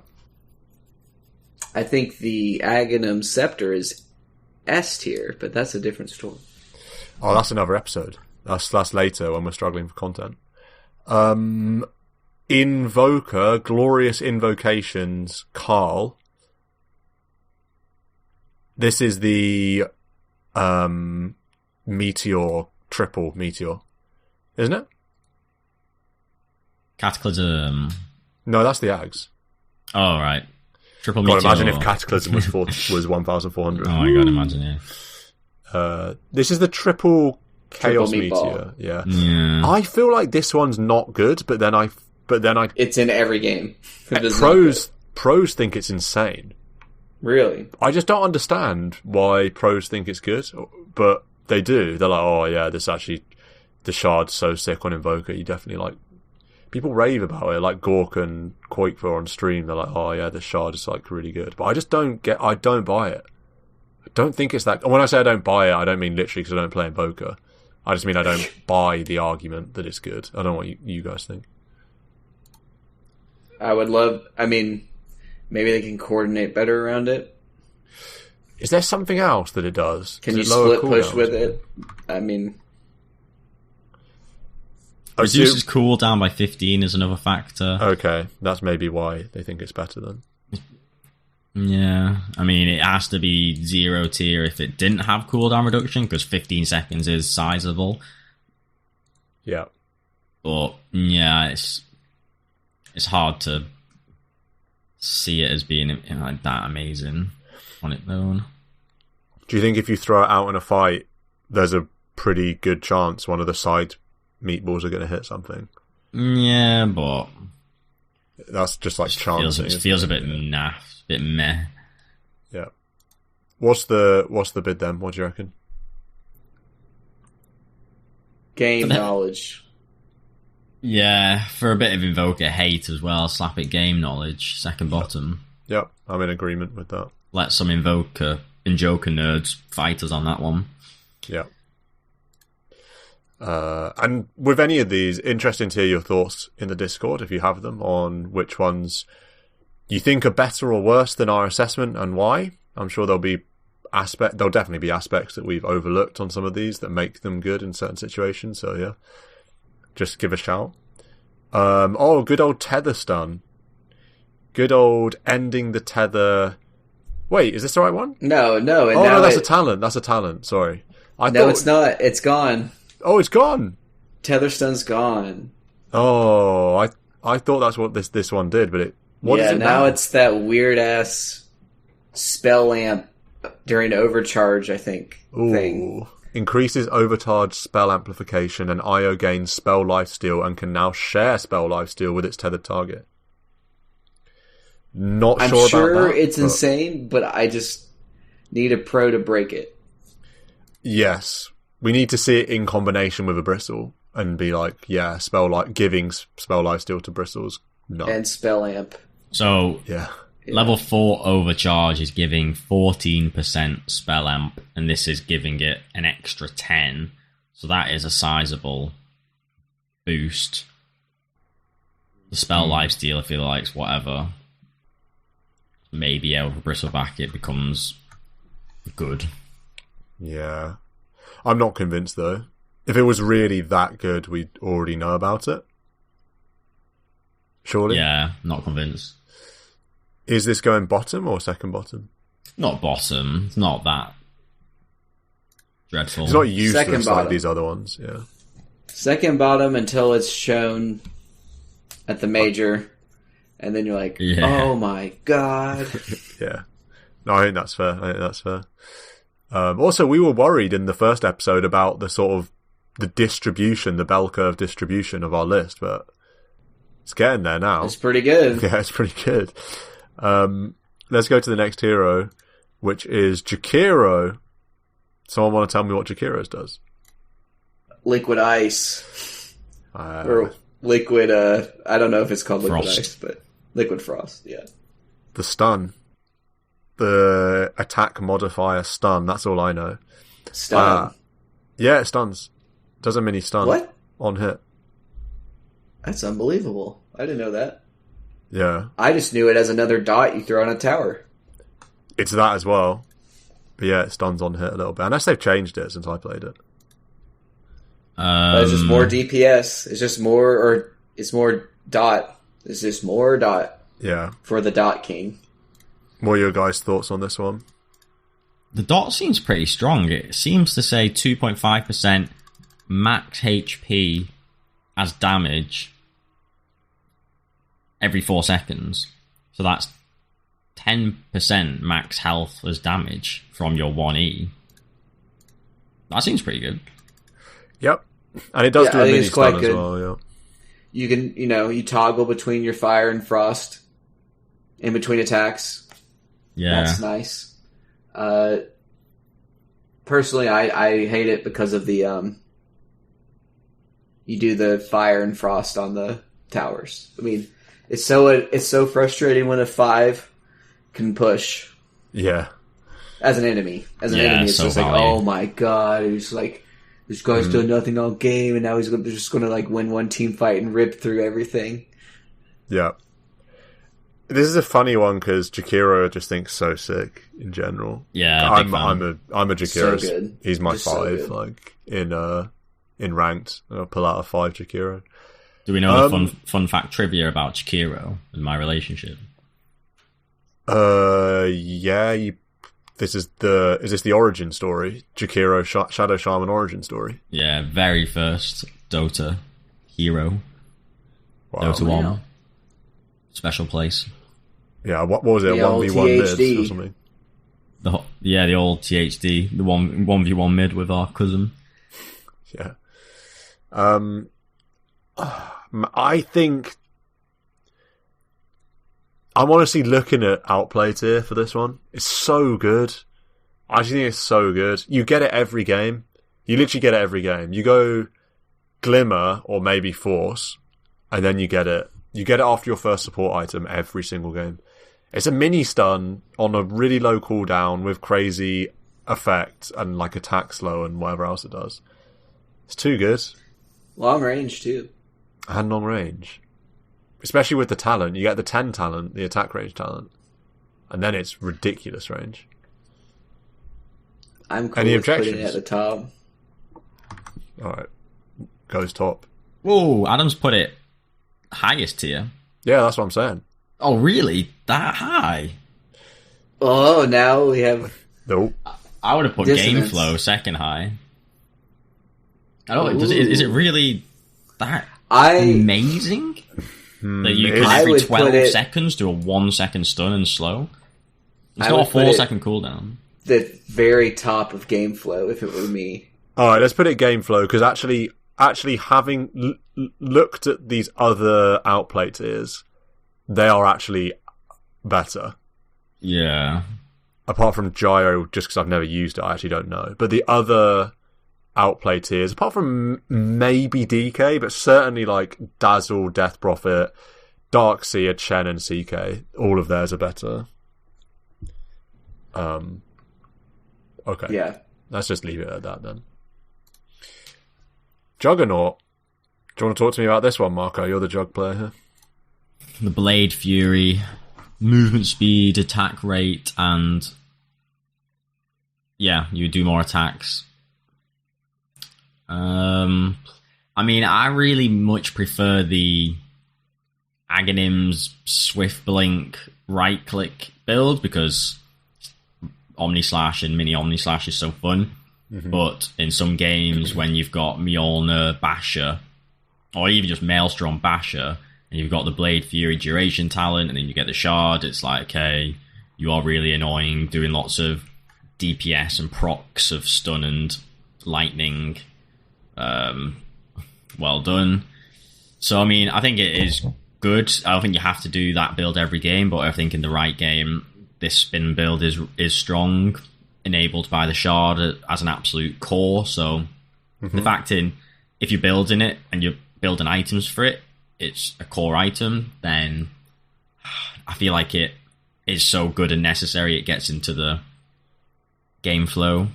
I think the Aghanim Scepter is S tier, but that's a different story. Oh, that's another episode. That's later when we're struggling for content. Invoker, Glorious Invocations, Carl. This is the Meteor, triple Meteor. Isn't it? Cataclysm. No, that's the Ags. Oh, right. Triple God, Meteor. imagine if Cataclysm was 1,400. Oh my god, imagine, yeah. This is the triple Chaos Meteor. Yeah. Yeah. I feel like this one's not good, but then I it's in every game. pros think it's insane. Really? I just don't understand why pros think it's good, but they do. They're like, oh yeah, this actually, the shard's so sick on Invoker. You definitely like, people rave about it, like Gork and Quakefor on stream. They're like, oh yeah, the shard is like really good. But I just don't buy it. I don't think it's that. When I say I don't buy it, I don't mean literally because I don't play Invoker. I just mean I don't buy the argument that it's good. I don't know what you guys think. Maybe they can coordinate better around it. Is there something else that it does? Can you split push with it? I mean... Reduces cooldown by 15 is another factor. Okay, that's maybe why they think it's better then. Yeah, I mean, it has to be 0 tier if it didn't have cooldown reduction, because 15 seconds is sizable. Yeah. But, yeah, it's hard to see it as being like that amazing on its own. Do you think if you throw it out in a fight, there's a pretty good chance one of the side meatballs are going to hit something? Yeah, but that's just like chance. It feels a bit naff, a bit meh. Yeah. What's the bid then? What do you reckon? Gain knowledge. Yeah, for a bit of Invoker hate as well. Slap it game knowledge, second bottom. Yep, I'm in agreement with that. Let some Invoker and Joker nerds fight us on that one. Yeah. And with any of these, interesting to hear your thoughts in the Discord, if you have them, on which ones you think are better or worse than our assessment and why. I'm sure there'll definitely be aspects that we've overlooked on some of these that make them good in certain situations. So yeah, just give a shout. Good old Tetherstone. Good old ending the tether. Wait, is this the right one? No. No, that's a talent. That's a talent. Sorry. It's not. It's gone. Oh, it's gone. Tetherstone's gone. Oh, I thought that's what this one did, but what is it now? Now it's that weird ass spell amp during overcharge, I think. Ooh. Thing. Increases overcharge spell amplification, and IO gains spell lifesteal and can now share spell lifesteal with its tethered target. I'm sure about that. sure it's insane, but I just need a pro to break it. Yes. We need to see it in combination with a bristle and be like, yeah, giving spell lifesteal to bristles. No. And spell amp. So, yeah. Level 4 overcharge is giving 14% spell amp, and this is giving it an extra 10. So that is a sizable boost. The spell lifesteal, I feel like, is whatever. Maybe over bristleback it becomes good. Yeah. I'm not convinced, though. If it was really that good, we'd already know about it. Surely? Yeah, not convinced. Is this going bottom or second bottom? Not bottom. It's not that dreadful. It's not useless Second like bottom. these other ones, yeah. Second bottom until it's shown at the major, and then you're like, oh my god. Yeah. No, I think that's fair. Also, we were worried in the first episode about the sort of the distribution, the bell curve distribution of our list, but it's getting there now. It's pretty good. Yeah, it's pretty good. Let's go to the next hero, which is Jakiro. Someone want to tell me what Jakiro's does? Liquid ice. Or liquid, I don't know if it's called liquid frost. Ice, but liquid frost, yeah. The stun. The attack modifier stun, that's all I know. Stun. Yeah, it stuns. Does a mini stun. What? On hit. That's unbelievable. I didn't know that. Yeah. I just knew it as another dot you throw on a tower. It's that as well. But yeah, it stuns on hit a little bit. Unless they've changed it since I played it. It's just more DPS. It's more dot. It's just more dot. Yeah. For the dot king. What are your guys' thoughts on this one? The dot seems pretty strong. It seems to say 2.5% max HP as damage every 4 seconds. So that's 10% max health as damage from your 1E. That seems pretty good. Yep. And it does do a mini stun as good. well, yeah. You can, you toggle between your fire and frost in between attacks. Yeah. That's nice. Personally, I hate it because of the you do the fire and frost on the towers. I mean, it's so frustrating when a 5 can push. Yeah. As an enemy, it's so just like, oh my god, it's like this guy's done nothing all game, and now he's just going to like win one team fight and rip through everything. Yeah. This is a funny one because Jakiro I just think so sick in general. Yeah, I'm a Jakiro. So good. He's my Just so 5, like in ranked. I'll pull out a 5 Jakiro. Do we know the fun fact trivia about Chikiro and my relationship? Yeah. Is this the origin story? Jakiro Shadow Shaman origin story? Yeah, very first DotA hero. Wow. DotA 1. Special place. Yeah, what was it? The 1v1 THD. mid or something? The old THD, the 1v1 mid with our cousin. Yeah. I think I'm honestly looking at outplay tier for this one. It's so good. I actually think it's so good. You get it every game. You literally get it every game. You go Glimmer or maybe Force, and then you get it. You get it after your first support item every single game. It's a mini stun on a really low cooldown with crazy effect and like attack slow and whatever else it does. It's too good. Long range too. And long range. Especially with the talent. You get the 10 talent, the attack range talent. And then it's ridiculous range. I'm cool Any with putting objections? it at the top. Alright. Goes top. Whoa, Adam's put it highest tier. Yeah, that's what I'm saying. Oh, really? That high? Oh, now we have... Nope. I would have put Dissonance. Game Flow second high. I don't know. Is it really that amazing? That you can I every would 12 put it- seconds do a 1 second stun and slow? It's I not a would put 4 it- second cooldown. the very top of game flow if it were me. Alright, let's put it game flow, because actually having looked at these other outplay tiers, they are actually better. Yeah. Apart from Gyro, just because I've never used it, I actually don't know. But the other outplay tiers, apart from maybe DK, but certainly like Dazzle, Death Prophet, Darkseer, Chen, and CK, all of theirs are better. Okay. Yeah. Let's just leave it at that then. Juggernaut. Do you want to talk to me about this one, Marco? You're the Jug player here. The Blade Fury, movement speed, attack rate, and yeah, you do more attacks. I mean, I really much prefer the Aghanim's Swift Blink right click build because Omni Slash and Mini Omni Slash is so fun. Mm-hmm. But in some games, when you've got Mjolnir, Basher, or even just Maelstrom, Basher, and you've got the Blade Fury duration talent, and then you get the Shard, it's like, okay, you are really annoying, doing lots of DPS and procs of stun and lightning. Well done. So, I mean, I think it is good. I don't think you have to do that build every game, but I think in the right game, this spin build is strong, enabled by the Shard as an absolute core. So, the fact if you're building it and you're building items for it, it's a core item, then I feel like it is so good and necessary it gets into the game flow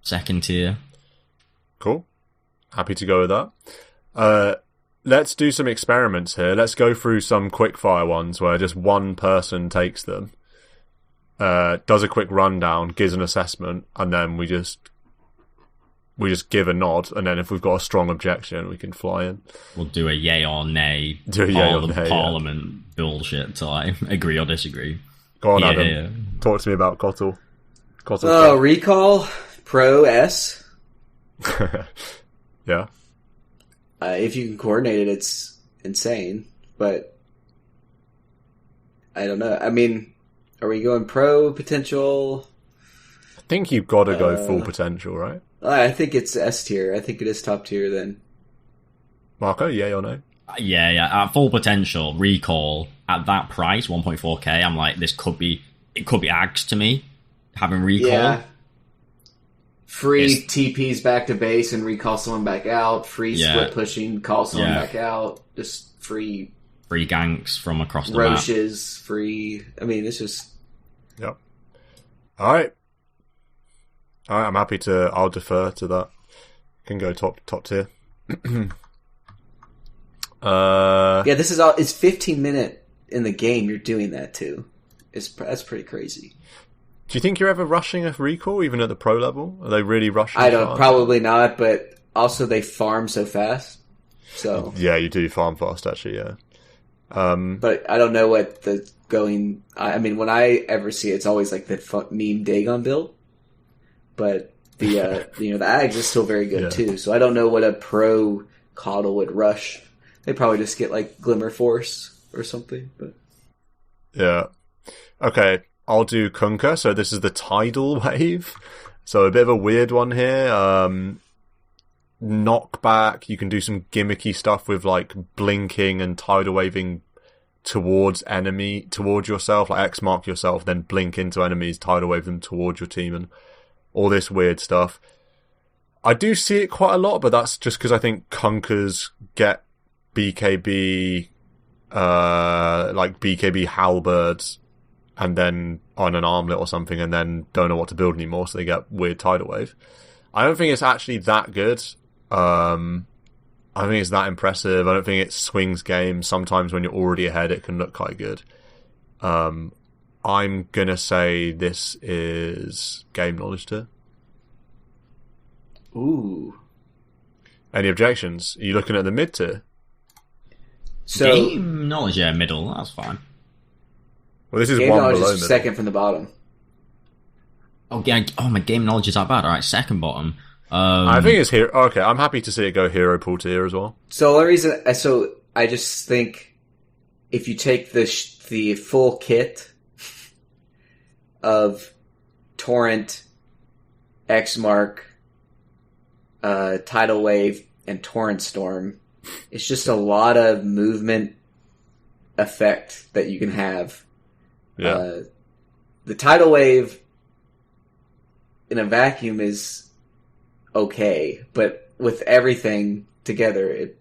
second tier. Cool. Happy to go with that. Let's do some experiments here. Let's go through some quickfire ones where just one person takes them, does a quick rundown, gives an assessment, and then we just give a nod, and then if we've got a strong objection, we can fly in. We'll do a yay or nay. Do a yay or nay, Parliament bullshit till I agree or disagree. Go on, Yeah, Adam. yeah. Talk to me about Kotl. Oh, Recall Pro S. Yeah. If you can coordinate it, it's insane. But I don't know. I mean, are we going pro potential? I think you've got to go full potential, right? I think it's S tier. I think it is top tier then. Marco, yay or no? Yeah. At full potential, Recall, at that price, 1.4k, I'm like, this could be it could be Ags to me, having recall. Yeah. Free TPs back to base and recall someone back out. Free split pushing, call someone back out. Just free ganks from across the map. Roches, free. I mean, it's just... Yep. All right, I'm happy to... I'll defer to that. Can go top tier. Yeah, this is all... It's 15-minute in the game you're doing that too. That's pretty crazy. Do you think you're ever rushing a recall, even at the pro level? Are they really rushing? I don't. Probably not, but also they farm so fast. So yeah, you do farm fast, actually. Yeah. But I don't know what the going. I mean, when I ever see it, it's always like the meme Dagon build. But the the Ags is still very good too. So I don't know what a pro Coddle would rush. They probably just get like Glimmer Force or something. But yeah. Okay. I'll do Kunkka, so this is the tidal wave. So a bit of a weird one here. Knockback, you can do some gimmicky stuff with like blinking and tidal waving towards yourself, like X mark yourself, then blink into enemies, tidal wave them towards your team, and all this weird stuff. I do see it quite a lot, but that's just because I think Kunkkas get BKB, like BKB halberds, and then on an armlet or something, and then don't know what to build anymore, so they get weird tidal wave. I don't think it's actually that good. I don't think it's that impressive. I don't think it swings games. Sometimes when you're already ahead, it can look quite good. I'm gonna say this is game knowledge tier. Ooh. Any objections? Are you looking at the mid tier? So game knowledge, yeah, middle. That's fine. Well, this is game one knowledge below is middle. second from the bottom. Oh, yeah. Oh, my game knowledge is that bad. All right, second bottom. I think it's here. Okay, I'm happy to see it go hero pool tier as well. So the only reason, so I just think if you take the full kit of Torrent, Xmark, Tidal Wave, and Torrent Storm, it's just a lot of movement effect that you can have. Yeah. The Tidal Wave in a vacuum is okay, but with everything together, it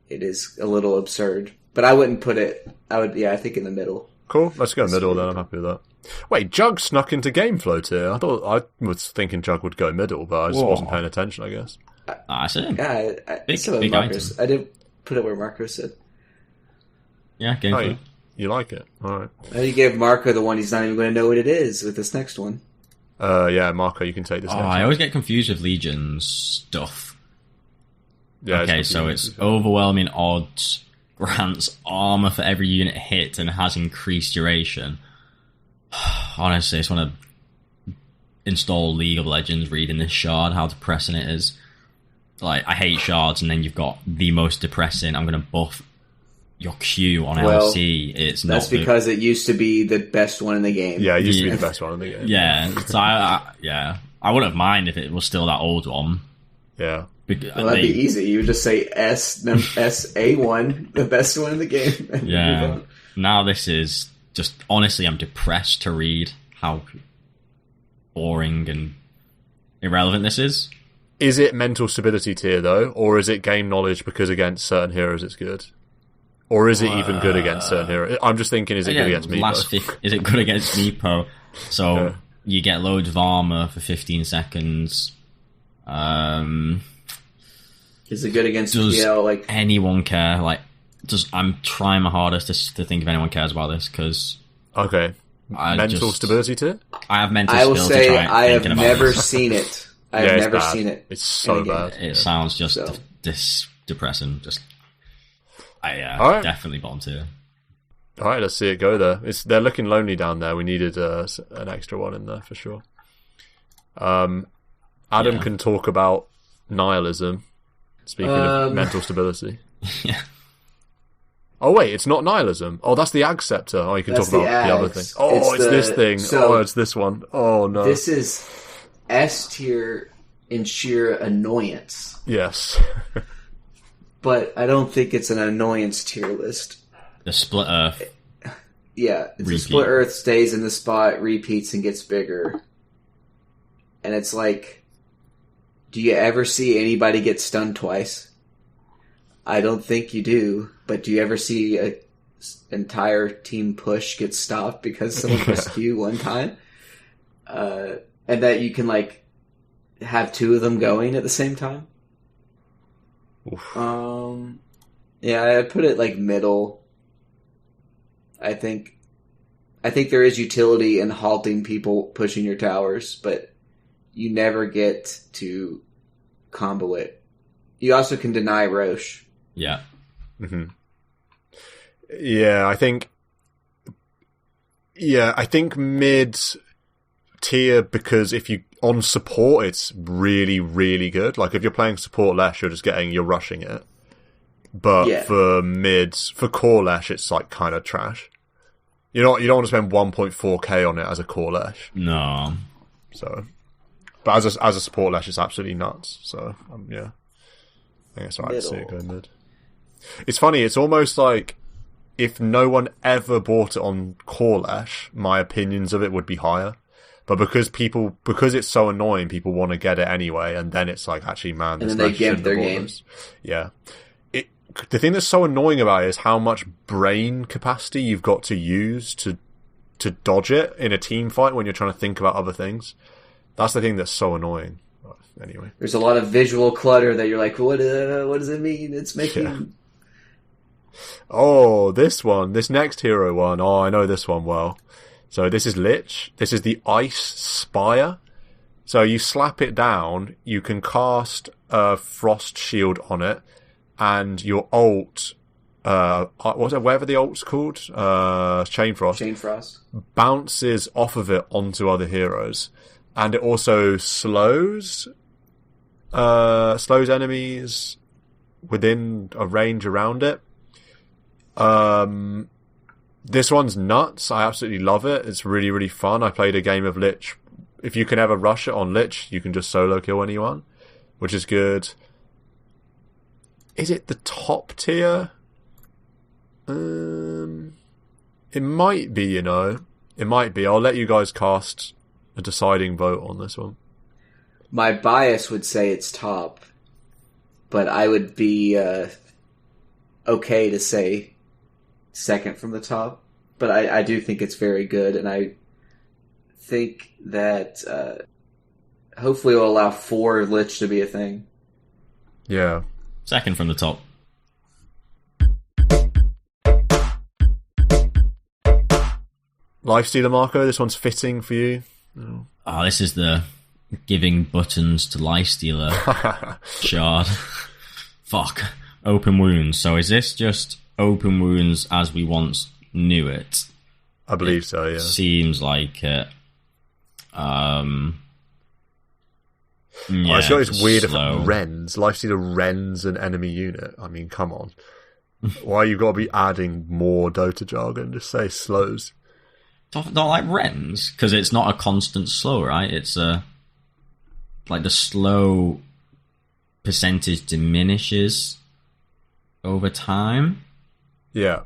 is a little absurd. But I wouldn't put it. I think in the middle. Cool. Let's go middle then. I'm happy with that. Wait, Jug snuck into game flow tier. I was thinking Jug would go middle, but I just wasn't paying attention, I guess. I see. Yeah, Big Marcus. item. I did put it where Marcus said. Yeah, game flow. You like it? All right. You gave Marco the one he's not even going to know what it is with this next one. Yeah, Marco, you can take this next I one. always get confused with Legion's stuff. Yeah, Okay, so it's overwhelming odds, grants armor for every unit hit, and has increased duration. Honestly, I just want to install League of Legends reading this shard, how depressing it is. Like, I hate shards, and then you've got the most depressing. I'm going to buff your Q on LC. It's that's not because it used to be the best one in the game. Yeah, it used to be the best one in the game. Yeah, so I wouldn't mind if it was still that old one. Yeah. Well, that'd be easy. You would just say SA1, the best one in the game. Yeah. Now this is just, honestly, I'm depressed to read how boring and irrelevant this is. Is it mental stability tier, though? Or is it game knowledge because against certain heroes it's good? Or is it even good against certain heroes? I'm just thinking, is it good against Meepo? Is it good against Meepo? So you get loads of armor for 15 seconds. Is it good against does PL? Like anyone care? I'm trying my hardest to think if anyone cares about this, because mental stability tier. I have mental. I will stability say I have never this. seen it. I have never seen it. It's so bad. It sounds just depressing. Just definitely bottom tier. All right, let's see it go there. They're looking lonely down there. We needed an extra one in there for sure. Adam can talk about nihilism. Speaking of mental stability. Yeah. Oh wait, it's not nihilism. Oh, that's the Ag Scepter. Oh, you can talk about the other thing. Oh, it's this thing. It's this one. Oh no. This is S tier in sheer annoyance. Yes. But I don't think it's an annoyance tier list. The Split Earth. Yeah, it's Repeat. a split earth, stays in the spot, repeats, and gets bigger. And it's like, do you ever see anybody get stunned twice? I don't think you do, but do you ever see an entire team push get stopped because someone pressed Q one time? And that you can, like, have two of them going at the same time? Oof. Yeah, I'd put it, like, middle. I think there is utility in halting people pushing your towers, but you never get to combo it. You also can deny Roche. Yeah. Mm-hmm. Yeah, I think mid tier, because if you on support, it's really, really good. Like, if you're playing support Lesh, you're rushing it. But for core Lesh, it's like kind of trash. You don't want to spend 1.4k on it as a core Lesh. No. So, but as a support Lesh, it's absolutely nuts. So yeah, I think it's alright to see it go mid. It's funny. It's almost like if no one ever bought it on core Lesh, my opinions of it would be higher. But because it's so annoying, people want to get it anyway, and then it's like, actually, man, and then they gimp their games. Yeah. The thing that's so annoying about it is how much brain capacity you've got to use to dodge it in a team fight when you're trying to think about other things. That's the thing that's so annoying. Anyway, there's a lot of visual clutter that you're like, what does it mean? It's making... Yeah. Oh, this next hero one. Oh, I know this one well. So this is Lich. This is the Ice Spire. So you slap it down, you can cast a Frost Shield on it, and your ult, whatever the ult's called, Chain Frost, bounces off of it onto other heroes, and it also slows enemies within a range around it. This one's nuts. I absolutely love it. It's really, really fun. I played a game of Lich. If you can ever rush it on Lich, you can just solo kill anyone, which is good. Is it the top tier? It might be, It might be. I'll let you guys cast a deciding vote on this one. My bias would say it's top, but I would be okay to say second from the top. But I do think it's very good, and I think that hopefully will allow 4 Lich to be a thing. Yeah. Second from the top. Lifestealer, Marco, this one's fitting for you. Oh, this is the giving buttons to Lifestealer shard. Fuck. Open wounds. So is this just open wounds as we once knew it? I believe so, yeah. Seems like it. It's got this weird rends. Lifestealer rends an enemy unit. I mean, come on. Why you got to be adding more Dota jargon? Just say slows. Not like rends, because it's not a constant slow, right? It's like the slow percentage diminishes over time. Yeah.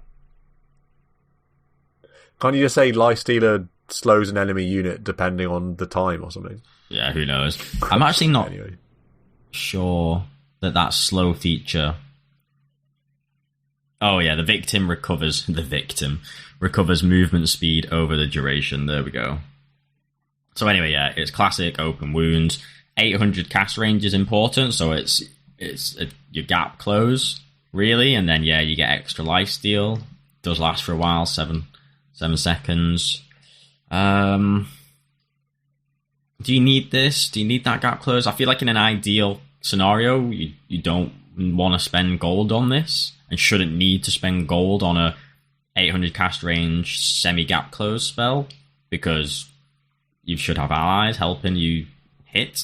Can't you just say Lifestealer slows an enemy unit depending on the time or something? Yeah, who knows? I'm actually not sure that slow feature... Oh yeah, the victim recovers movement speed over the duration. There we go. So anyway, yeah, it's classic open wounds. 800 cast range is important, so it's your gap close, really, and then yeah, you get extra lifesteal. Does last for a while, 7 seconds. Do you need this? Do you need that gap close? I feel like in an ideal scenario, you don't want to spend gold on this, and shouldn't need to spend gold on a 800 cast range semi-gap close spell, because you should have allies helping you hit.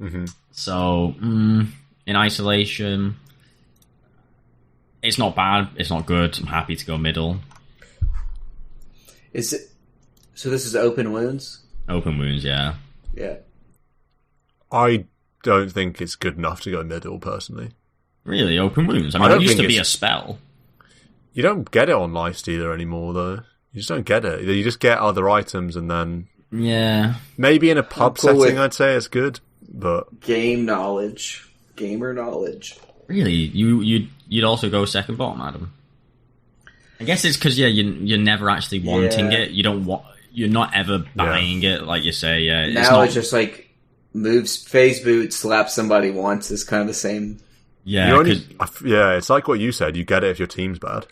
Mm-hmm. So, in isolation, it's not bad, it's not good. I'm happy to go middle. Is it? So this is open wounds? Open wounds, yeah. Yeah. I don't think it's good enough to go middle, personally. Really? Open wounds? I mean, it used to be a spell. You don't get it on Lifestealer anymore, though. You just don't get it. You just get other items, and then maybe in a pub setting, I'd say it's good. But gamer knowledge. Really, you'd also go second bottom, Adam. I guess it's because you're never actually wanting it. You don't want. You're not ever buying it, like you say. Now it's just like moves, phase boot, slap somebody once is kind of the same. Yeah, it's like what you said. You get it if your team's bad.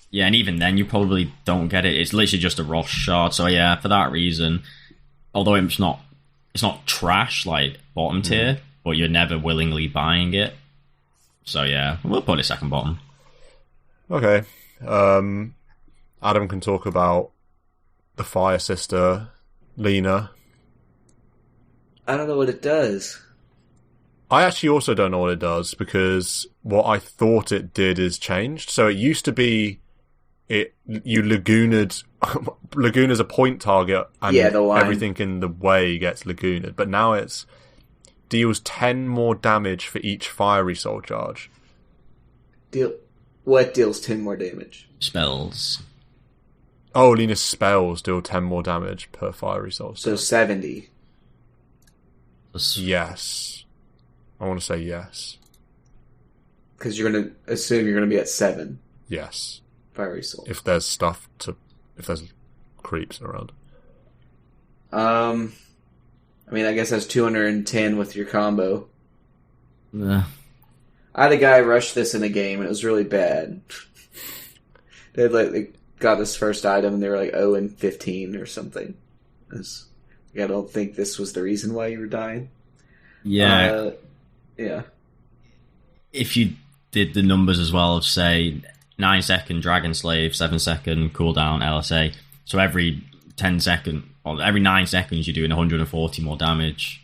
Yeah, and even then, you probably don't get it. It's literally just a Rosh shard. So yeah, for that reason, although it's not trash like bottom tier, but you're never willingly buying it. So yeah, we'll put it second bottom. Okay, Adam can talk about the Fire Sister, Lena. I don't know what it does. I actually also don't know what it does, because what I thought it did is changed. So it used to be you Lagoona'd Lagoona''s a point target, and everything in the way gets Lagoona'd. But now it's deals 10 more damage for each fiery soul charge. What deals 10 more damage? Spells. Oh, Lena's spells deal 10 more damage per fiery soul. So 70. Yes. I want to say yes. Because you're going to assume you're going to be at 7. Yes. Fiery soul. If there's creeps around. I mean, I guess that's 210 with your combo. Yeah. I had a guy rush this in a game, and it was really bad. They got this first item, and they were like 0 and 15 or something. I don't think this was the reason why you were dying. Yeah. Yeah. If you did the numbers as well of, say, 9 second Dragon Slave, 7 second cooldown LSA, so every 10 second, or every 9 seconds you're doing 140 more damage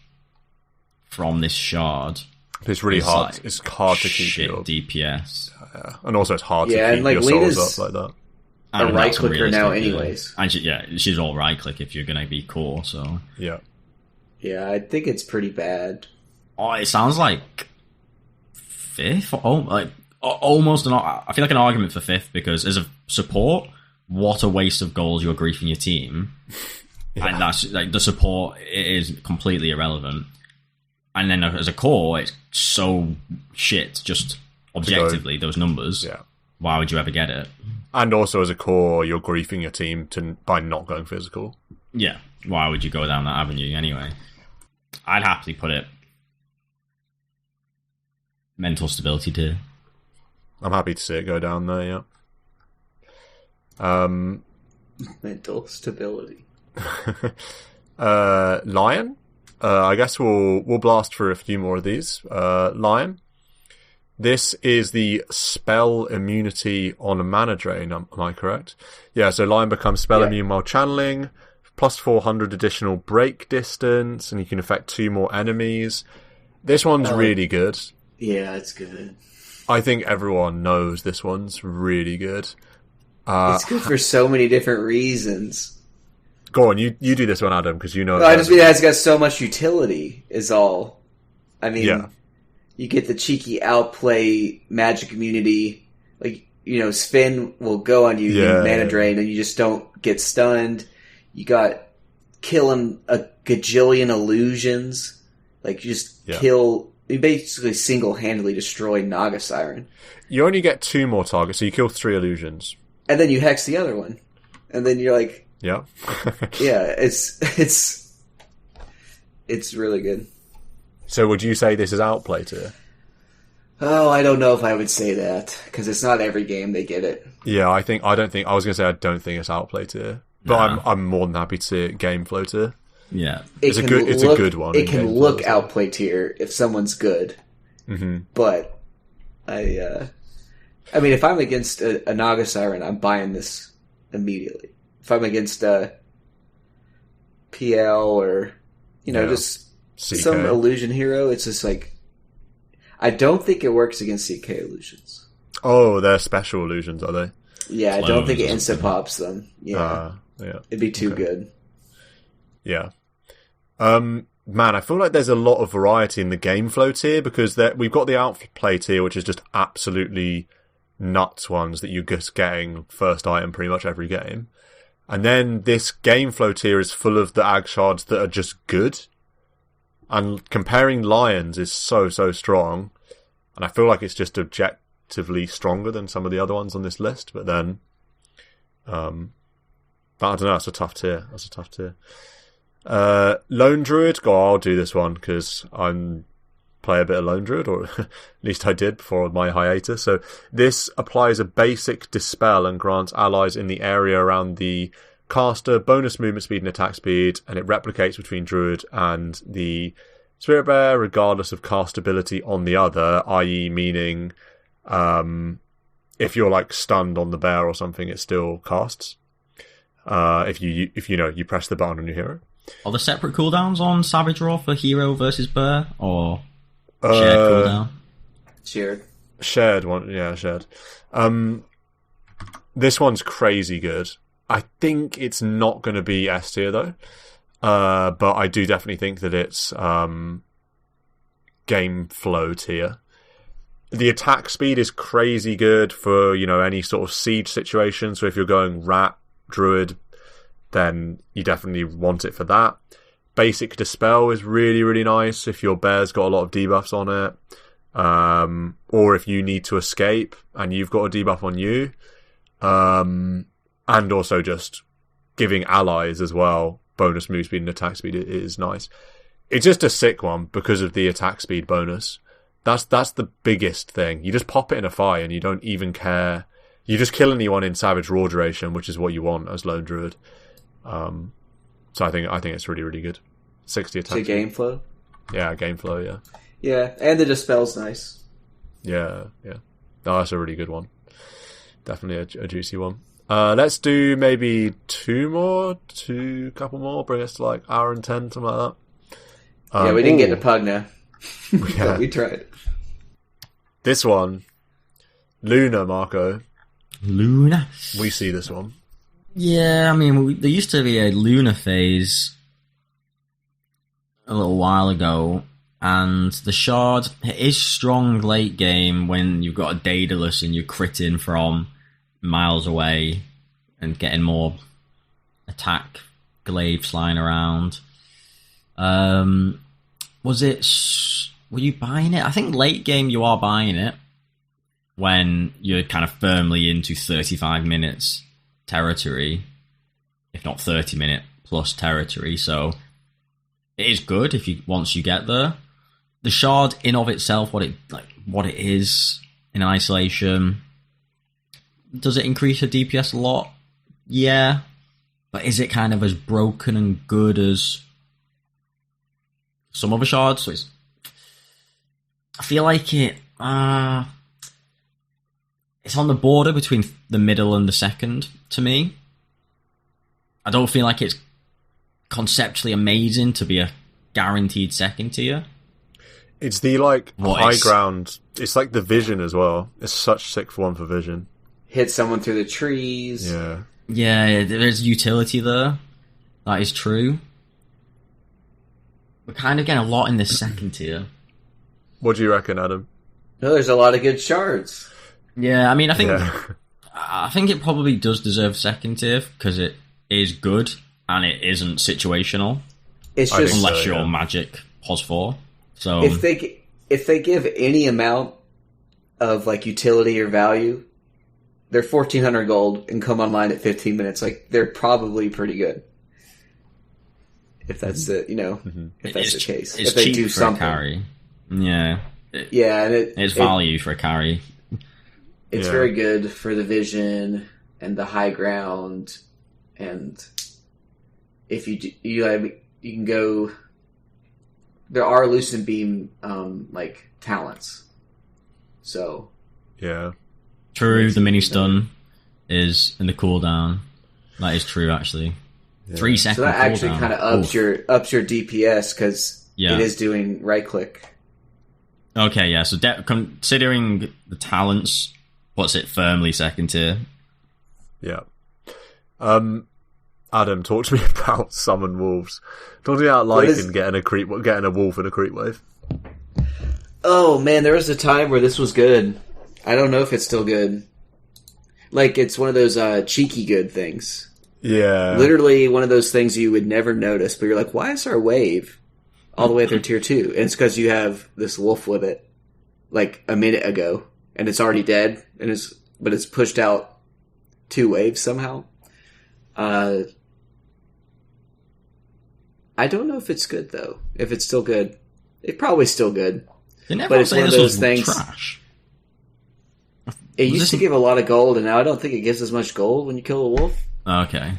from this shard. It's really hard. It's hard to keep shit your DPS. Yeah. And also it's hard to keep your souls up like that. A right clicker now anyways. And she's all right click if you're going to be core, so. Yeah. Yeah, I think it's pretty bad. Oh, it sounds like 5th? Almost I feel like an argument for 5th, because as a support, what a waste of goals you're griefing your team. Yeah. And that's like the support is completely irrelevant. And then as a core, it's so shit, just objectively, those numbers. Yeah. Why would you ever get it? And also as a core, you're griefing your team by not going physical. Yeah. Why would you go down that avenue anyway? I'd happily put it mental stability tier. I'm happy to see it go down there, yeah. Mental stability. Lion? I guess we'll blast through a few more of these. Lion. This is the spell immunity on a mana drain, am I correct? Yeah, so Lion becomes spell immune while channeling, plus 400 additional break distance, and you can affect 2 more enemies. This one's really good. Yeah, it's good. I think everyone knows this one's really good. It's good for so many different reasons. Go on, you do this one, Adam, because you know. No, I just mean it has got so much utility, is all. I mean, you get the cheeky outplay magic immunity. Like, Sven will go on you in mana drain, and you just don't get stunned. You got killing a gajillion illusions. Like, you just you basically single-handedly destroy Naga Siren. You only get 2 more targets, so you kill 3 illusions. And then you hex the other one. And then you're like... Yeah. Yeah, it's really good. So would you say this is outplay tier? Oh, I don't know if I would say that, because it's not every game they get it. Yeah, I don't think it's outplay tier. But I'm more than happy to see it game flow tier. Yeah. It's a good one. It can look outplay tier if someone's good. Mm-hmm. But I mean, if I'm against a Naga Siren, I'm buying this immediately. If I'm against a PL or, just CK. Some illusion hero, it's just like, I don't think it works against CK illusions. Oh, they're special illusions, are they? Yeah, I don't think it insta-pops them. Yeah. It'd be too good. Yeah. Man, I feel like there's a lot of variety in the game flow tier, because we've got the outplay tier, which is just absolutely nuts ones that you're just getting first item pretty much every game. And then this game flow tier is full of the ag shards that are just good. And comparing lions is so strong. And I feel like it's just objectively stronger than some of the other ones on this list. But then, but I don't know, that's a tough tier. Lone Druid, I'll do this one because I'm play a bit of Lone Druid, or at least I did before my hiatus. So this applies a basic dispel and grants allies in the area around the caster bonus movement speed and attack speed, and it replicates between Druid and the Spirit Bear regardless of castability on the other, i.e. meaning if you're like stunned on the bear or something, it still casts. If you press the button on your hero. Are there separate cooldowns on Savage Roar for hero versus bear, or shared cooldown? Shared one, yeah, shared. This one's crazy good. I think it's not going to be S tier though, but I do definitely think that it's game flow tier. The attack speed is crazy good for any sort of siege situation. So if you're going rat druid, then you definitely want it for that. Basic dispel is really nice if your bear's got a lot of debuffs on it, or if you need to escape and you've got a debuff on you, and also just giving allies as well bonus move speed and attack speed is nice. It's just a sick one because of the attack speed bonus. That's the biggest thing. You just pop it in a fire and you don't even care. You just kill anyone in Savage Raw duration, which is what you want as Lone Druid. So I think it's really good. 60 attack. To game flow? Yeah, game flow, yeah. Yeah, and the dispel's nice. Yeah. No, that's a really good one. Definitely a juicy one. Let's do maybe couple more, bring us to like hour and 10, something like that. We didn't get to Pugna. Yeah. But we tried. This one, Luna, Marco. Luna? We see this one. Yeah, I mean, there used to be a Luna phase a little while ago, and the shard is strong late game when you've got a Daedalus and you're critting from miles away and getting more attack glaives flying around. Were you buying it? I think late game you are buying it when you're kind of firmly into 35 minutes territory, if not 30 minute plus territory. So it is good once you get there. The shard in of itself, what it is in isolation, does it increase your DPS a lot? Yeah, but is it kind of as broken and good as some other shards? So I feel like it's on the border between the middle and the second to me. I don't feel like it's conceptually amazing to be a guaranteed second tier. It's the high ground. It's like the vision as well. It's such sick one for vision. Hit someone through the trees. Yeah, there's utility there. That is true. We're kind of getting a lot in this second tier. What do you reckon, Adam? No, there's a lot of good shards. Yeah, I mean, I think it probably does deserve second tier because it is good and it isn't situational. It's just unless you're magic pos 4. So if they give any amount of like utility or value, they're 1,400 gold and come online at 15 minutes. Like they're probably pretty good. If that's the if that's the case, it's if they cheap do for something. A carry. Yeah, and it's value for a carry. It's very good for the vision and the high ground, and if you can go. There are Lucent Beam talents, so yeah. True, the mini stun is in the cooldown. That is true, actually. Yeah. 3 seconds. So that actually kind of ups your DPS because it is doing right click. Okay, yeah. So considering the talents, what's it firmly second tier? Yeah. Adam, talk to me about summon wolves. Talk to me about getting a wolf in a creep wave. Oh man, there was a time where this was good. I don't know if it's still good. Like, it's one of those cheeky good things. Yeah. Literally one of those things you would never notice, but you're like, why is our wave all the way through tier 2? And it's because you have this wolf with it, like, a minute ago, and it's already dead, but it's pushed out 2 waves somehow. I don't know if it's good, though. If it's still good. It's probably still good. But it's one of those things... trash. It used to give a lot of gold, and now I don't think it gives as much gold when you kill a wolf. Okay.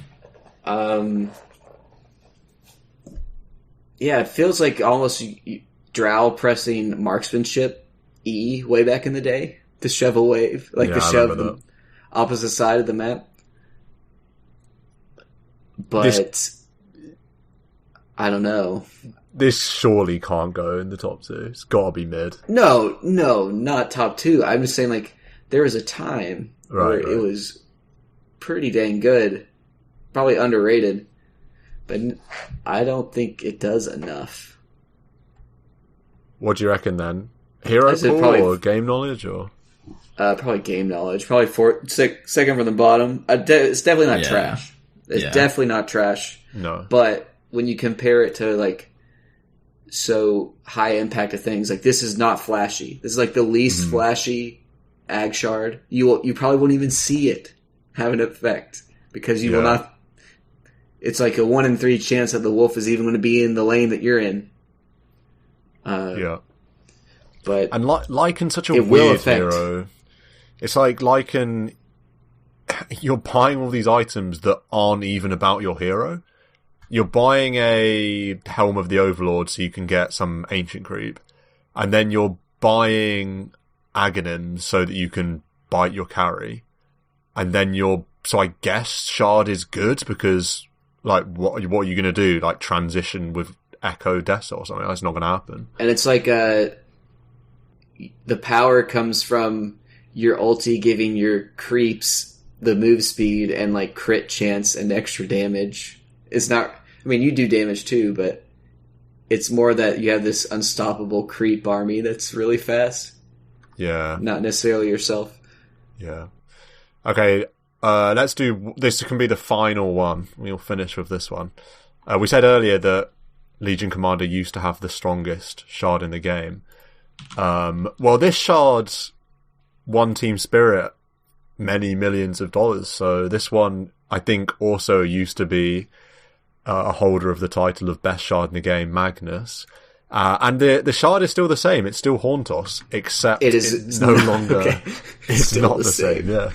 Yeah, it feels like almost Drow pressing marksmanship E way back in the day to shove a wave, like to shove the opposite side of the map. But I don't know. This surely can't go in the top 2. It's got to be mid. No, not top 2. I'm just saying, like, there was a time where it was pretty dang good, probably underrated, but I don't think it does enough. What do you reckon then? Hero pool or game knowledge or? Probably game knowledge. Probably second from the bottom. It's definitely not trash. It's definitely not trash. No. But when you compare it to, like, so high impact of things, like, this is not flashy. This is like the least flashy ag shard. You probably won't even see it have an effect because you will not. It's like a 1 in 3 chance that the wolf is even going to be in the lane that you're in. But and Lycan's such a weird hero. It's like Lycan, you're buying all these items that aren't even about your hero. You're buying a Helm of the Overlord so you can get some ancient creep, and then you're buying Aghanim so that you can bite your carry, and then so I guess Shard is good because, like, what are you going to do? Like, transition with Echo Dessa or something? That's not going to happen. And it's like the power comes from your ulti giving your creeps the move speed and, like, crit chance and extra damage. It's not... I mean, you do damage too, but it's more that you have this unstoppable creep army that's really fast. Yeah. Not necessarily yourself. Yeah. Okay, let's do... This can be the final one. We'll finish with this one. We said earlier that Legion Commander used to have the strongest shard in the game. Well, this shard's won Team Spirit many millions of dollars, so this one, I think, also used to be a holder of the title of best shard in the game, Magnus. And the shard is still the same. It's still Hauntos, except it's no longer... Okay. It's not the same, yeah.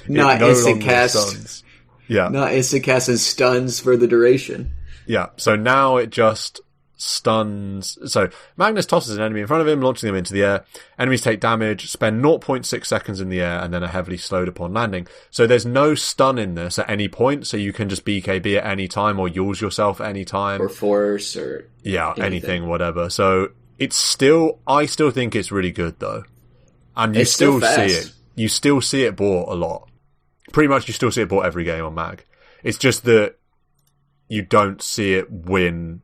Not instant cast. Yeah. Not instant cast and stuns for the duration. Yeah, so now it just stuns... So, Magnus tosses an enemy in front of him, launching them into the air. Enemies take damage, spend 0.6 seconds in the air, and then are heavily slowed upon landing. So there's no stun in this at any point, so you can just BKB at any time, or use yourself at any time. Or force, or... Yeah, anything, whatever. So, it's still... I still think it's really good, though. And you still see it. You still see it bought a lot. Pretty much you still see it bought every game on Mag. It's just that you don't see it win...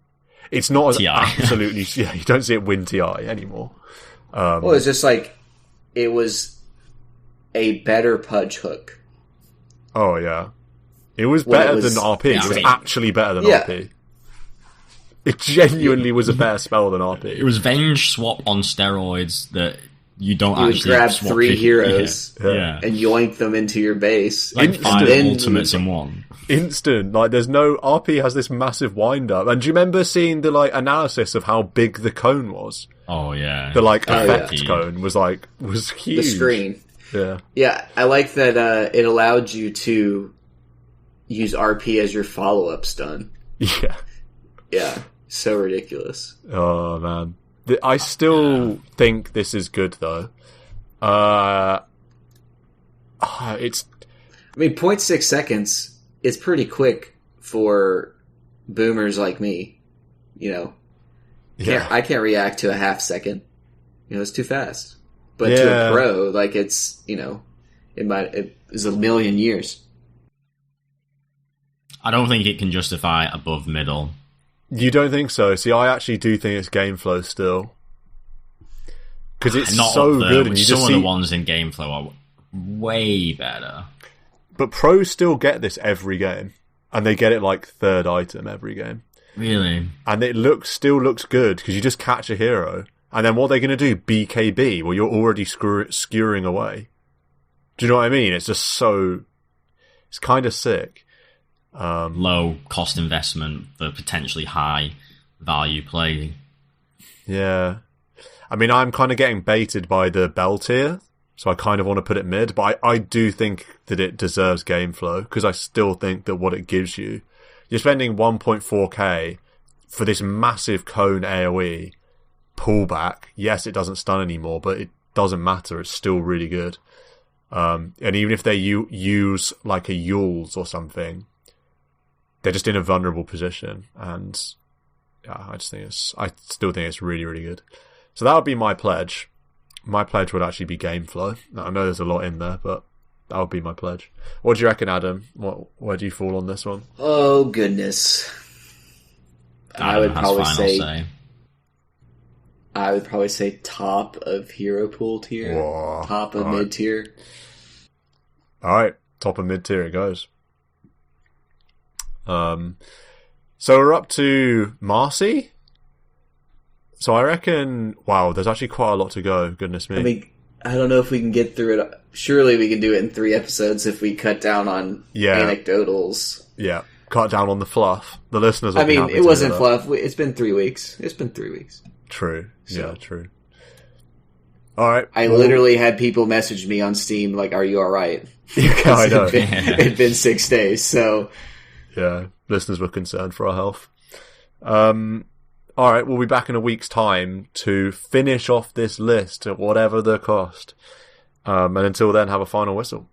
It's not as absolutely... Yeah, you don't see it win TI anymore. Well, it's just like... It was a better Pudge hook. Oh, yeah. It was better than RP. Yeah, it was actually better than RP. It genuinely was a better spell than RP. It was Venge swap on steroids that you don't actually grab 3 heroes and yoink them into your base. Like 5 ultimates in one. Instant. Like, there's no... RP has this massive wind-up. And do you remember seeing the, like, analysis of how big the cone was? Oh, yeah. The, like, effect cone was huge. The screen. Yeah. Yeah, I like that it allowed you to use RP as your follow-up stun. Yeah. Yeah. So ridiculous. Oh, man. I still think this is good, though. It's... I mean, 0.6 seconds is pretty quick for boomers like me. You know? I can't react to a half second. You know, it's too fast. But to a pro, like, it's, you know, it is a million years. I don't think it can justify above middle. You don't think so? See, I actually do think it's game flow still. because it's Not so up there, good, and you some just of see. the ones in game flow are way better. But pros still get this every game, and they get it like third item every game. Really? And it still looks good because you just catch a hero, and then what are they going to do? BKB? Well, you're already skewering away. Do you know what I mean? It's just so. It's kind of sick. Low cost investment for potentially high value play. Yeah. I mean, I'm kind of getting baited by the bell tier, so I kind of want to put it mid, but I do think that it deserves game flow, because I still think that what it gives you, you're spending 1.4k for this massive cone AoE pullback. Yes, it doesn't stun anymore, but it doesn't matter. It's still really good. And even if they use like a Yule's or something, they're just in a vulnerable position, and yeah, I still think it's really, really good. So that would be my pledge. My pledge would actually be game flow. I know there's a lot in there, but that would be my pledge. What do you reckon, Adam? Where do you fall on this one? Oh goodness, I would probably say top of hero pool tier, Whoa. top of mid tier. All right, top of mid tier it goes. So we're up to Marcy. So I reckon, wow, there's actually quite a lot to go. Goodness me. I mean, I don't know if we can get through it. Surely we can do it in 3 episodes if we cut down on anecdotals. Yeah, cut down on the fluff. The listeners will I be mean, happy it to wasn't hear that. fluff. It's been 3 weeks. It's been 3 weeks. True. So. Yeah, true. All right. I literally had people message me on Steam like, "Are you all right?" Yeah, I know. It'd been 6 days, so yeah, listeners were concerned for our health. All right, we'll be back in a week's time to finish off this list at whatever the cost. And until then, have a final whistle.